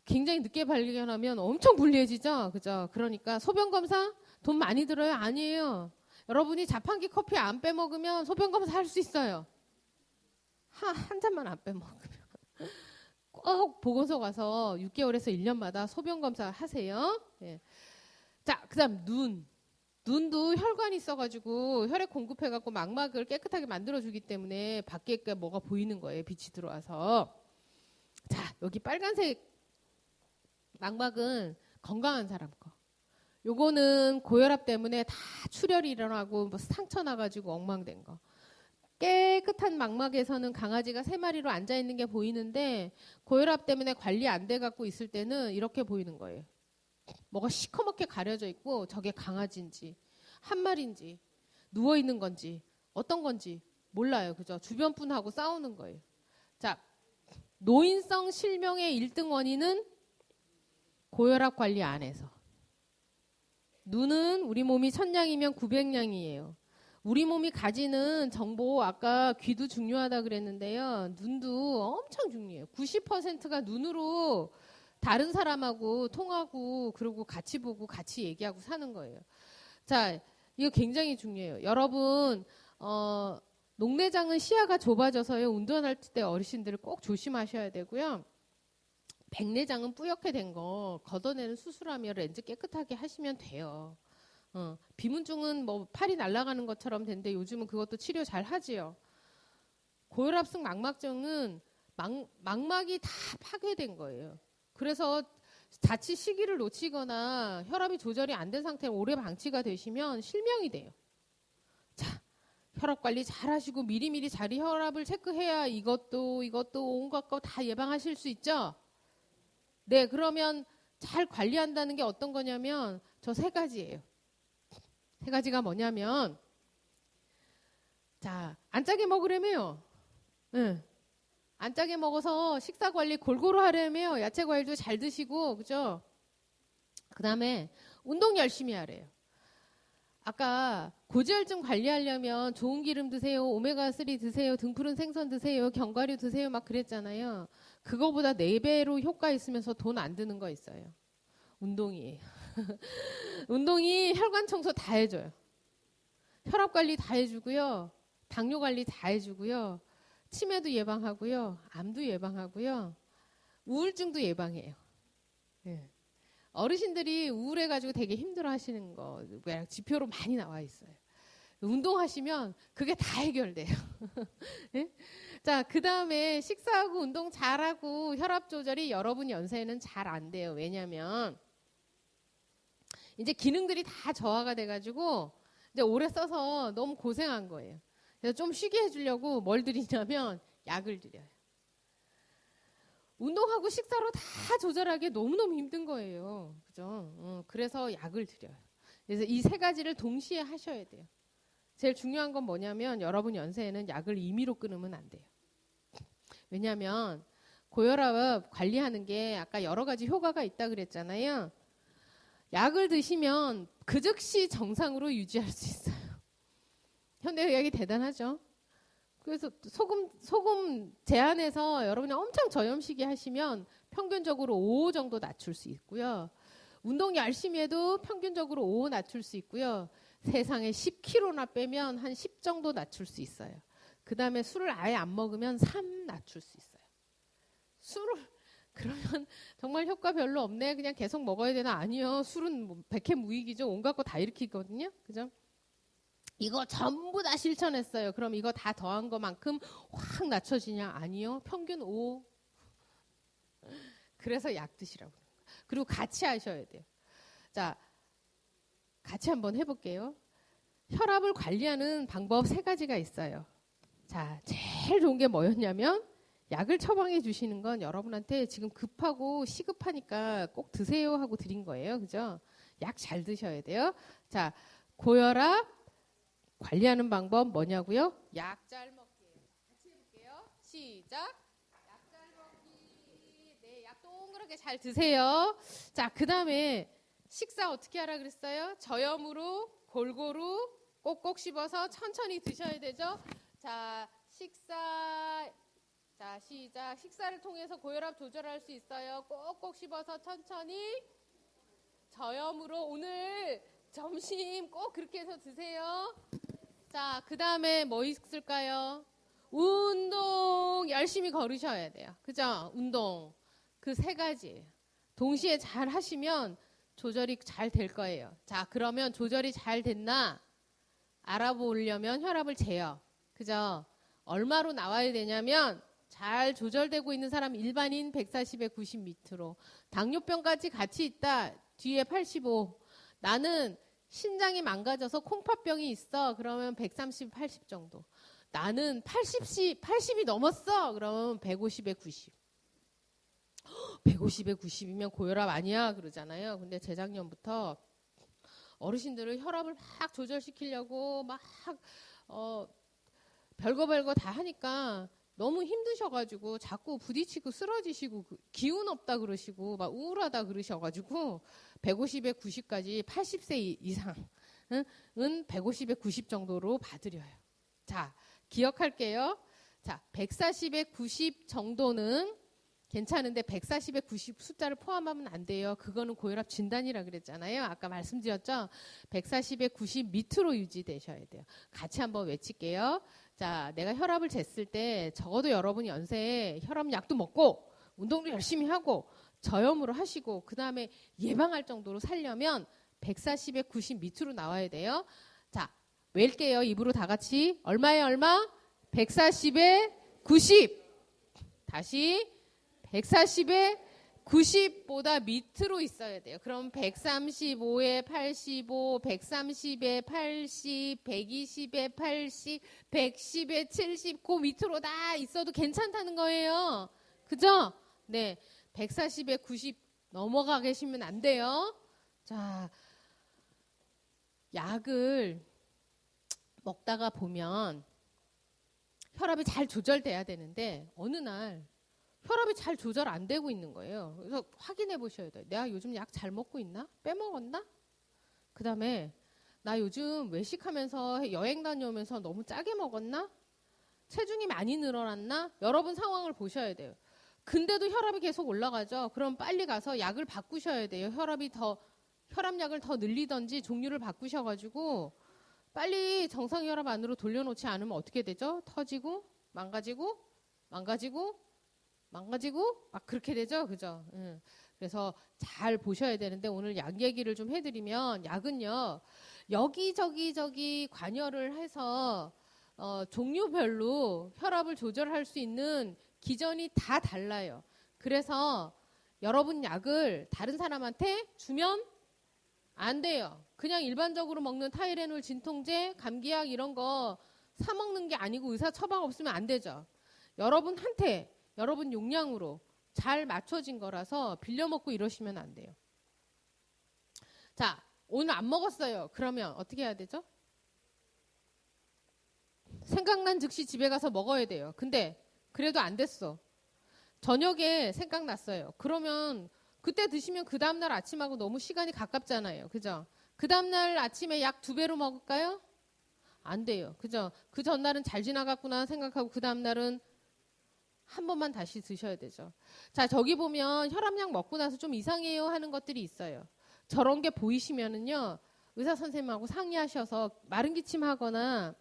굉장히 늦게 발견하면 엄청 불리해지죠. 그죠? 그러니까 소변검사 돈 많이 들어요? 아니에요. 여러분이 자판기 커피 안 빼먹으면 소변검사 할 수 있어요. 한 잔만 안 빼먹으면. 꼭 보고서 가서 6개월에서 1년마다 소변검사 하세요. 예. 자, 그 다음 눈도 혈관이 있어가지고 혈액 공급해갖고 망막을 깨끗하게 만들어주기 때문에 밖에 뭐가 보이는 거예요. 빛이 들어와서. 자, 여기 빨간색 망막은 건강한 사람 거. 요거는 고혈압 때문에 다 출혈이 일어나고 뭐 상처 나가지고 엉망된 거. 깨끗한 망막에서는 강아지가 3마리로 앉아있는 게 보이는데 고혈압 때문에 관리 안 돼갖고 있을 때는 이렇게 보이는 거예요. 뭐가 시커멓게 가려져 있고 저게 강아지인지 한 마리인지 누워있는 건지 어떤 건지 몰라요. 그죠? 주변 분하고 싸우는 거예요. 자, 노인성 실명의 1등 원인은 고혈압 관리 안 해서. 눈은 우리 몸이 1000량이면 900량이에요. 우리 몸이 가지는 정보, 아까 귀도 중요하다 그랬는데요. 눈도 엄청 중요해요. 90%가 눈으로 다른 사람하고 통하고 그리고 같이 보고 같이 얘기하고 사는 거예요. 자, 이거 굉장히 중요해요. 여러분, 녹내장은 시야가 좁아져서요. 운전할 때 어르신들을 꼭 조심하셔야 되고요. 백내장은 뿌옇게 된 거 걷어내는 수술하며 렌즈 깨끗하게 하시면 돼요. 비문증은 뭐 팔이 날아가는 것처럼 된데 요즘은 그것도 치료 잘 하지요. 고혈압성 망막증은 망막이 다 파괴된 거예요. 그래서 자칫 시기를 놓치거나 혈압이 조절이 안 된 상태로 오래 방치가 되시면 실명이 돼요. 자, 혈압 관리 잘 하시고 미리미리 자리 혈압을 체크해야 이것도 온갖 거 다 예방하실 수 있죠. 네, 그러면 잘 관리한다는 게 어떤 거냐면 저 세 가지예요. 세 가지가 뭐냐면, 자, 안 짜게 먹으려며요. 네. 안 짜게 먹어서 식사 관리 골고루 하려며요. 야채 과일도 잘 드시고, 그죠? 그 다음에 운동 열심히 하래요. 아까 고지혈증 관리하려면 좋은 기름 드세요, 오메가3 드세요, 등푸른 생선 드세요, 견과류 드세요 막 그랬잖아요. 그거보다 4배로 효과 있으면서 돈 안 드는 거 있어요. 운동이에요. 운동이 혈관 청소 다 해줘요. 혈압 관리 다 해주고요. 당뇨 관리 다 해주고요. 치매도 예방하고요. 암도 예방하고요. 우울증도 예방해요. 네. 어르신들이 우울해가지고 되게 힘들어 하시는 거 지표로 많이 나와 있어요. 운동하시면 그게 다 해결돼요. 네? 자, 그 다음에 식사하고 운동 잘하고 혈압 조절이 여러분 연세에는 잘 안 돼요. 왜냐면 이제 기능들이 다 저하가 돼가지고 이제 오래 써서 너무 고생한 거예요. 그래서 좀 쉬게 해주려고 뭘 드리냐면 약을 드려요. 운동하고 식사로 다 조절하기 너무너무 힘든 거예요. 그죠? 그래서 약을 드려요. 그래서 이 세 가지를 동시에 하셔야 돼요. 제일 중요한 건 뭐냐면 여러분 연세에는 약을 임의로 끊으면 안 돼요. 왜냐하면 고혈압 관리하는 게 아까 여러 가지 효과가 있다 그랬잖아요. 약을 드시면 그 즉시 정상으로 유지할 수 있어요. 현대의학이 대단하죠. 그래서 소금 제한해서 여러분이 엄청 저염식이 하시면 평균적으로 5 정도 낮출 수 있고요. 운동 열심히 해도 평균적으로 5 낮출 수 있고요. 세상에 10kg나 빼면 한 10 정도 낮출 수 있어요. 그 다음에 술을 아예 안 먹으면 3 낮출 수 있어요. 술을 그러면 정말 효과 별로 없네. 그냥 계속 먹어야 되나? 아니요. 술은 뭐 백해무익이죠. 온갖 거 다 일으키거든요. 그죠? 이거 전부 다 실천했어요. 그럼 이거 다 더한 것만큼 확 낮춰지냐? 아니요. 평균 5. 그래서 약 드시라고. 그리고 같이 하셔야 돼요. 자, 같이 한번 해볼게요. 혈압을 관리하는 방법 3가지가 있어요. 자, 제일 좋은 게 뭐였냐면 약을 처방해 주시는 건 여러분한테 지금 급하고 시급하니까 꼭 드세요 하고 드린 거예요. 그죠? 약 잘 드셔야 돼요. 자, 고혈압 관리하는 방법 뭐냐고요? 약 잘 먹기예요. 같이 해볼게요. 시작. 약 잘 먹기. 네, 약 동그랗게 잘 드세요. 자, 그 다음에 식사 어떻게 하라 그랬어요? 저염으로 골고루 꼭꼭 씹어서 천천히 드셔야 되죠. 자, 자, 시작. 식사를 통해서 고혈압 조절할 수 있어요. 꼭꼭 씹어서 천천히 저염으로 오늘 점심 꼭 그렇게 해서 드세요. 자, 그 다음에 뭐 있을까요? 운동 열심히 걸으셔야 돼요. 그죠? 운동. 그 3가지. 동시에 잘 하시면 조절이 잘 될 거예요. 자, 그러면 조절이 잘 됐나? 알아보려면 혈압을 재요. 그죠? 얼마로 나와야 되냐면 잘 조절되고 있는 사람 일반인 140에 90 밑으로. 당뇨병까지 같이 있다. 뒤에 85. 나는 신장이 망가져서 콩팥병이 있어. 그러면 130, 80 정도. 나는 80이 넘었어. 그러면 150에 90. 150에 90이면 고혈압 아니야 그러잖아요. 근데 재작년부터 어르신들을 혈압을 막 조절시키려고 막 별거 다 하니까 너무 힘드셔가지고 자꾸 부딪히고 쓰러지시고 기운 없다 그러시고 막 우울하다 그러셔가지고 150에 90까지 80세 이상은 150에 90 정도로 봐드려요. 자, 기억할게요. 자, 140에 90 정도는 괜찮은데 140에 90 숫자를 포함하면 안 돼요. 그거는 고혈압 진단이라 그랬잖아요. 아까 말씀드렸죠. 140에 90 밑으로 유지되셔야 돼요. 같이 한번 외칠게요. 자, 내가 혈압을 쟀을 때 적어도 여러분 연세에 혈압약도 먹고 운동도 열심히 하고 저염으로 하시고 그 다음에 예방할 정도로 살려면 140에 90 밑으로 나와야 돼요. 자, 웰게요. 입으로 다 같이. 얼마에 얼마? 140에 90. 다시 140에 90보다 밑으로 있어야 돼요. 그럼 135에 85, 130에 80, 120에 80, 110에 70, 그 밑으로 다 있어도 괜찮다는 거예요. 그죠? 네. 140에 90 넘어가 계시면 안 돼요. 자, 약을 먹다가 보면 혈압이 잘 조절돼야 되는데 어느 날 혈압이 잘 조절 안 되고 있는 거예요. 그래서 확인해 보셔야 돼요. 내가 요즘 약 잘 먹고 있나? 빼먹었나? 그 다음에 나 요즘 외식하면서 여행 다녀오면서 너무 짜게 먹었나? 체중이 많이 늘어났나? 여러분 상황을 보셔야 돼요. 근데도 혈압이 계속 올라가죠. 그럼 빨리 가서 약을 바꾸셔야 돼요. 혈압약을 더 늘리던지 종류를 바꾸셔가지고 빨리 정상 혈압 안으로 돌려놓지 않으면 어떻게 되죠? 터지고 망가지고 막 그렇게 되죠. 그죠? 그래서 잘 보셔야 되는데 오늘 약 얘기를 좀 해드리면 약은요. 여기저기 관여를 해서 종류별로 혈압을 조절할 수 있는 기전이 다 달라요. 그래서 여러분 약을 다른 사람한테 주면 안 돼요. 그냥 일반적으로 먹는 타이레놀, 진통제, 감기약 이런 거 사 먹는 게 아니고 의사 처방 없으면 안 되죠. 여러분한테 여러분 용량으로 잘 맞춰진 거라서 빌려 먹고 이러시면 안 돼요. 자, 오늘 안 먹었어요. 그러면 어떻게 해야 되죠? 생각난 즉시 집에 가서 먹어야 돼요. 근데 그래도 안 됐어. 저녁에 생각났어요. 그러면 그때 드시면 그 다음날 아침하고 너무 시간이 가깝잖아요. 그죠? 그 다음날 아침에 약 2배로 먹을까요? 안 돼요. 그죠? 그 전날은 잘 지나갔구나 생각하고 그 다음날은 한 번만 다시 드셔야 되죠. 자, 저기 보면 혈압약 먹고 나서 좀 이상해요 하는 것들이 있어요. 저런 게 보이시면은요, 의사 선생님하고 상의하셔서 마른 기침하거나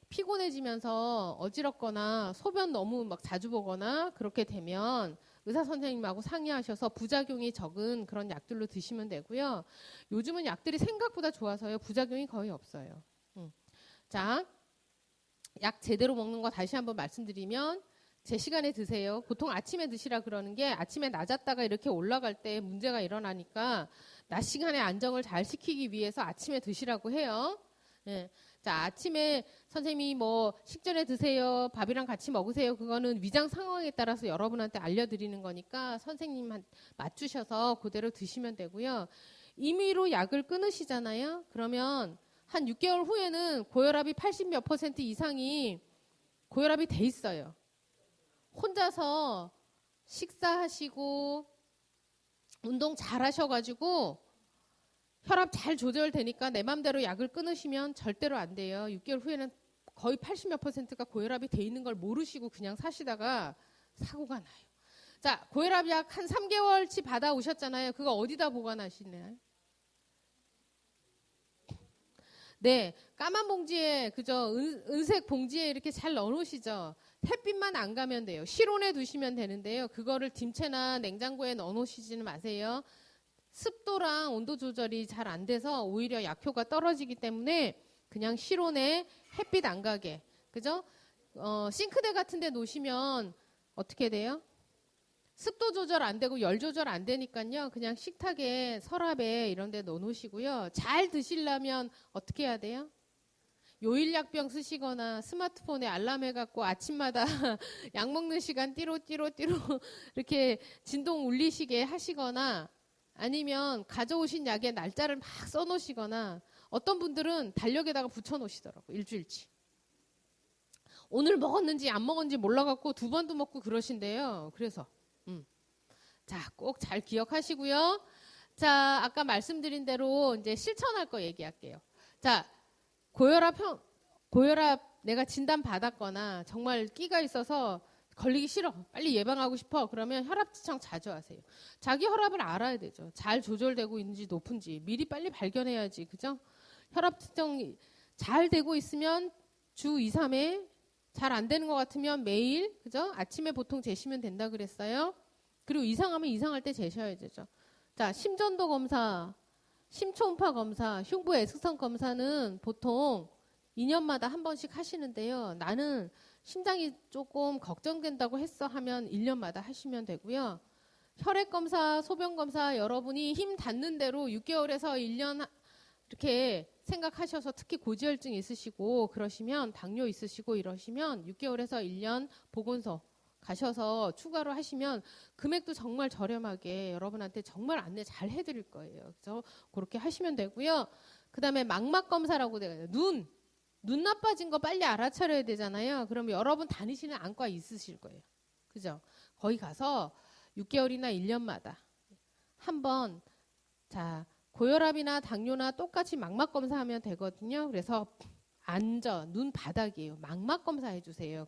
피곤해지면서 어지럽거나 소변 너무 막 자주 보거나 그렇게 되면 의사 선생님하고 상의하셔서 부작용이 적은 그런 약들로 드시면 되고요. 요즘은 약들이 생각보다 좋아서요. 부작용이 거의 없어요. 자, 약 제대로 먹는 거 다시 한번 말씀드리면 제 시간에 드세요. 보통 아침에 드시라 그러는 게 아침에 낮았다가 이렇게 올라갈 때 문제가 일어나니까 낮 시간에 안정을 잘 시키기 위해서 아침에 드시라고 해요. 네. 자, 아침에 선생님이 뭐 식전에 드세요, 밥이랑 같이 먹으세요. 그거는 위장 상황에 따라서 여러분한테 알려드리는 거니까 선생님 맞추셔서 그대로 드시면 되고요. 임의로 약을 끊으시잖아요. 그러면 한 6개월 후에는 고혈압이 80 몇 % 이상이 고혈압이 돼 있어요. 혼자서 식사하시고 운동 잘 하셔가지고 혈압 잘 조절되니까 내 맘대로 약을 끊으시면 절대로 안 돼요. 6개월 후에는 거의 80 몇 %가 고혈압이 돼 있는 걸 모르시고 그냥 사시다가 사고가 나요. 자, 고혈압 약 한 3개월치 받아오셨잖아요. 그거 어디다 보관하시나요? 네, 까만 봉지에, 그죠? 은색 봉지에 이렇게 잘 넣어놓으시죠? 햇빛만 안 가면 돼요. 실온에 두시면 되는데요. 그거를 딤체나 냉장고에 넣어놓으시지는 마세요. 습도랑 온도 조절이 잘 안 돼서 오히려 약효가 떨어지기 때문에 그냥 실온에 햇빛 안 가게. 그죠? 싱크대 같은 데 놓으시면 어떻게 돼요? 습도 조절 안 되고 열 조절 안 되니까요. 그냥 식탁에 서랍에 이런 데 넣어놓으시고요. 잘 드시려면 어떻게 해야 돼요? 요일약병 쓰시거나 스마트폰에 알람 해갖고 아침마다 약 먹는 시간 띠로 이렇게 진동 울리시게 하시거나 아니면 가져오신 약의 날짜를 막 써놓으시거나 어떤 분들은 달력에다가 붙여놓으시더라고요. 일주일치. 오늘 먹었는지 안 먹었는지 몰라갖고 2번도 먹고 그러신대요. 그래서 자, 꼭 잘 기억하시고요. 자, 아까 말씀드린 대로 이제 실천할 거 얘기할게요. 자, 고혈압 내가 진단 받았거나 정말 끼가 있어서 걸리기 싫어. 빨리 예방하고 싶어. 그러면 혈압지청 자주 하세요. 자기 혈압을 알아야 되죠. 잘 조절되고 있는지 높은지 미리 빨리 발견해야지. 그죠? 혈압지청 잘 되고 있으면 주 2, 3회 잘 안 되는 것 같으면 매일, 그죠? 아침에 보통 재시면 된다 그랬어요. 그리고 이상하면 이상할 때 재셔야 되죠. 자, 심전도 검사, 심초음파 검사, 흉부 X선 검사는 보통 2년마다 한 번씩 하시는데요. 나는 심장이 조금 걱정된다고 했어 하면 1년마다 하시면 되고요. 혈액 검사, 소변 검사 여러분이 힘 닿는 대로 6개월에서 1년 이렇게 생각하셔서 특히 고지혈증 있으시고 그러시면 당뇨 있으시고 이러시면 6개월에서 1년 보건소 가셔서 추가로 하시면 금액도 정말 저렴하게 여러분한테 정말 안내 잘 해드릴 거예요. 그래서 그렇게 하시면 되고요. 그 다음에 망막 검사라고 돼요. 눈 나빠진 거 빨리 알아차려야 되잖아요. 그럼 여러분 다니시는 안과 있으실 거예요. 그죠? 거기 가서 6개월이나 1년마다 한번 자 고혈압이나 당뇨나 똑같이 망막 검사하면 되거든요. 그래서 앉아 눈 바닥이에요. 망막 검사 해주세요.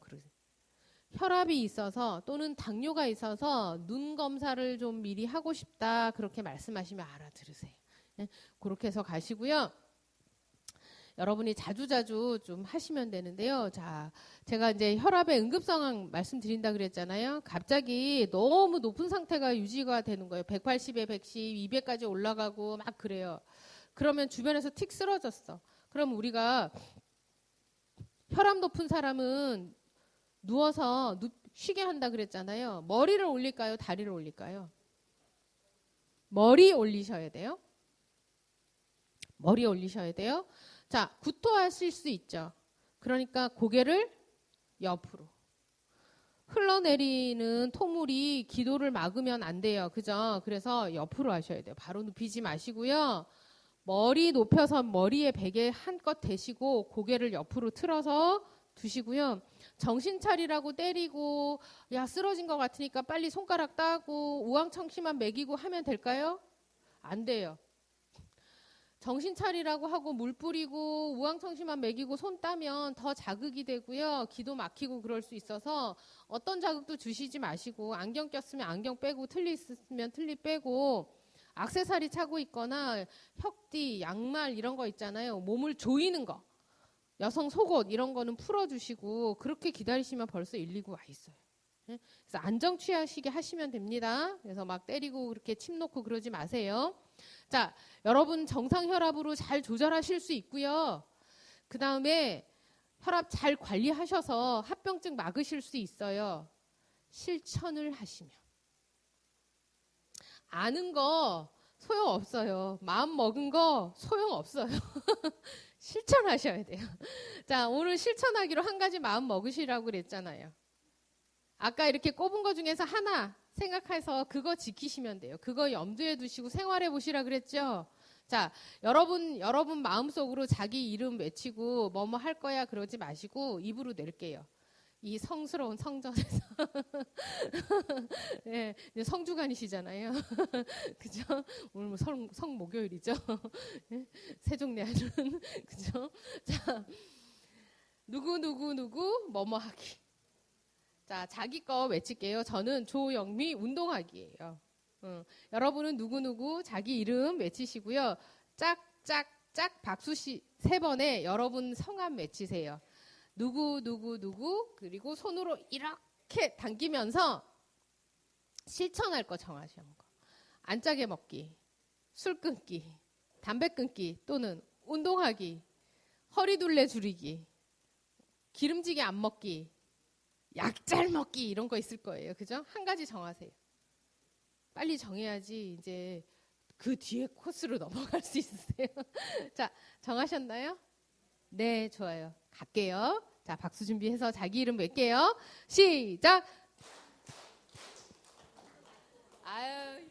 혈압이 있어서 또는 당뇨가 있어서 눈 검사를 좀 미리 하고 싶다 그렇게 말씀하시면 알아들으세요. 네? 그렇게 해서 가시고요. 여러분이 자주자주 좀 하시면 되는데요. 자, 제가 이제 혈압의 응급 상황 말씀드린다 그랬잖아요. 갑자기 너무 높은 상태가 유지가 되는 거예요. 180에 110, 200까지 올라가고 막 그래요. 그러면 주변에서 틱 쓰러졌어. 그럼 우리가 혈압 높은 사람은 누워서 쉬게 한다 그랬잖아요. 머리를 올릴까요? 다리를 올릴까요? 머리 올리셔야 돼요. 머리 올리셔야 돼요. 자, 구토하실 수 있죠. 그러니까 고개를 옆으로. 흘러내리는 토물이 기도를 막으면 안 돼요. 그죠? 그래서 옆으로 하셔야 돼요. 바로 눕히지 마시고요. 머리 높여서 머리에 베개 한껏 대시고 고개를 옆으로 틀어서 두시고요. 정신 차리라고 때리고 야 쓰러진 것 같으니까 빨리 손가락 따고 우왕청심만 먹이고 하면 될까요? 안 돼요. 정신 차리라고 하고 물 뿌리고 우왕청심만 먹이고 손 따면 더 자극이 되고요. 기도 막히고 그럴 수 있어서 어떤 자극도 주시지 마시고 안경 꼈으면 안경 빼고 틀니 있으면 틀니 빼고 액세서리 차고 있거나 혁띠, 양말 이런 거 있잖아요. 몸을 조이는 거. 여성 속옷 이런 거는 풀어주시고 그렇게 기다리시면 벌써 119 와 있어요. 그래서 안정 취하시게 하시면 됩니다. 그래서 막 때리고 그렇게 침 놓고 그러지 마세요. 자, 여러분 정상 혈압으로 잘 조절하실 수 있고요. 그 다음에 혈압 잘 관리하셔서 합병증 막으실 수 있어요. 실천을 하시면. 아는 거 소용없어요. 마음 먹은 거 소용없어요. 실천하셔야 돼요. 자, 오늘 실천하기로 한 가지 마음 먹으시라고 그랬잖아요. 아까 이렇게 꼽은 거 중에서 하나 생각해서 그거 지키시면 돼요. 그거 염두에 두시고 생활해 보시라 그랬죠. 자, 여러분 마음속으로 자기 이름 외치고 뭐뭐 할 거야 그러지 마시고 입으로 낼게요. 이 성스러운 성전에서 네, 성주간이시잖아요. 그죠? 오늘 뭐 성목요일이죠. 네, 세종대하는 그죠? 자, 누구 뭐뭐 하기. 자, 자기 거 외칠게요. 저는 조영미 운동하기예요. 여러분은 누구 자기 이름 외치시고요. 짝짝짝 박수 3번에 여러분 성함 외치세요. 누구 그리고 손으로 이렇게 당기면서 실천할 거 정하시는 거. 안 짜게 먹기, 술 끊기, 담배 끊기 또는 운동하기, 허리둘레 줄이기, 기름지게 안 먹기, 약잘 먹기 이런 거 있을 거예요. 그죠? 한 가지 정하세요. 빨리 정해야지 이제 그 뒤에 코스로 넘어갈 수 있으세요. 자, 정하셨나요? 네, 좋아요. 갈게요. 자, 박수 준비해서 자기 이름 뵐게요. 시작! 아유.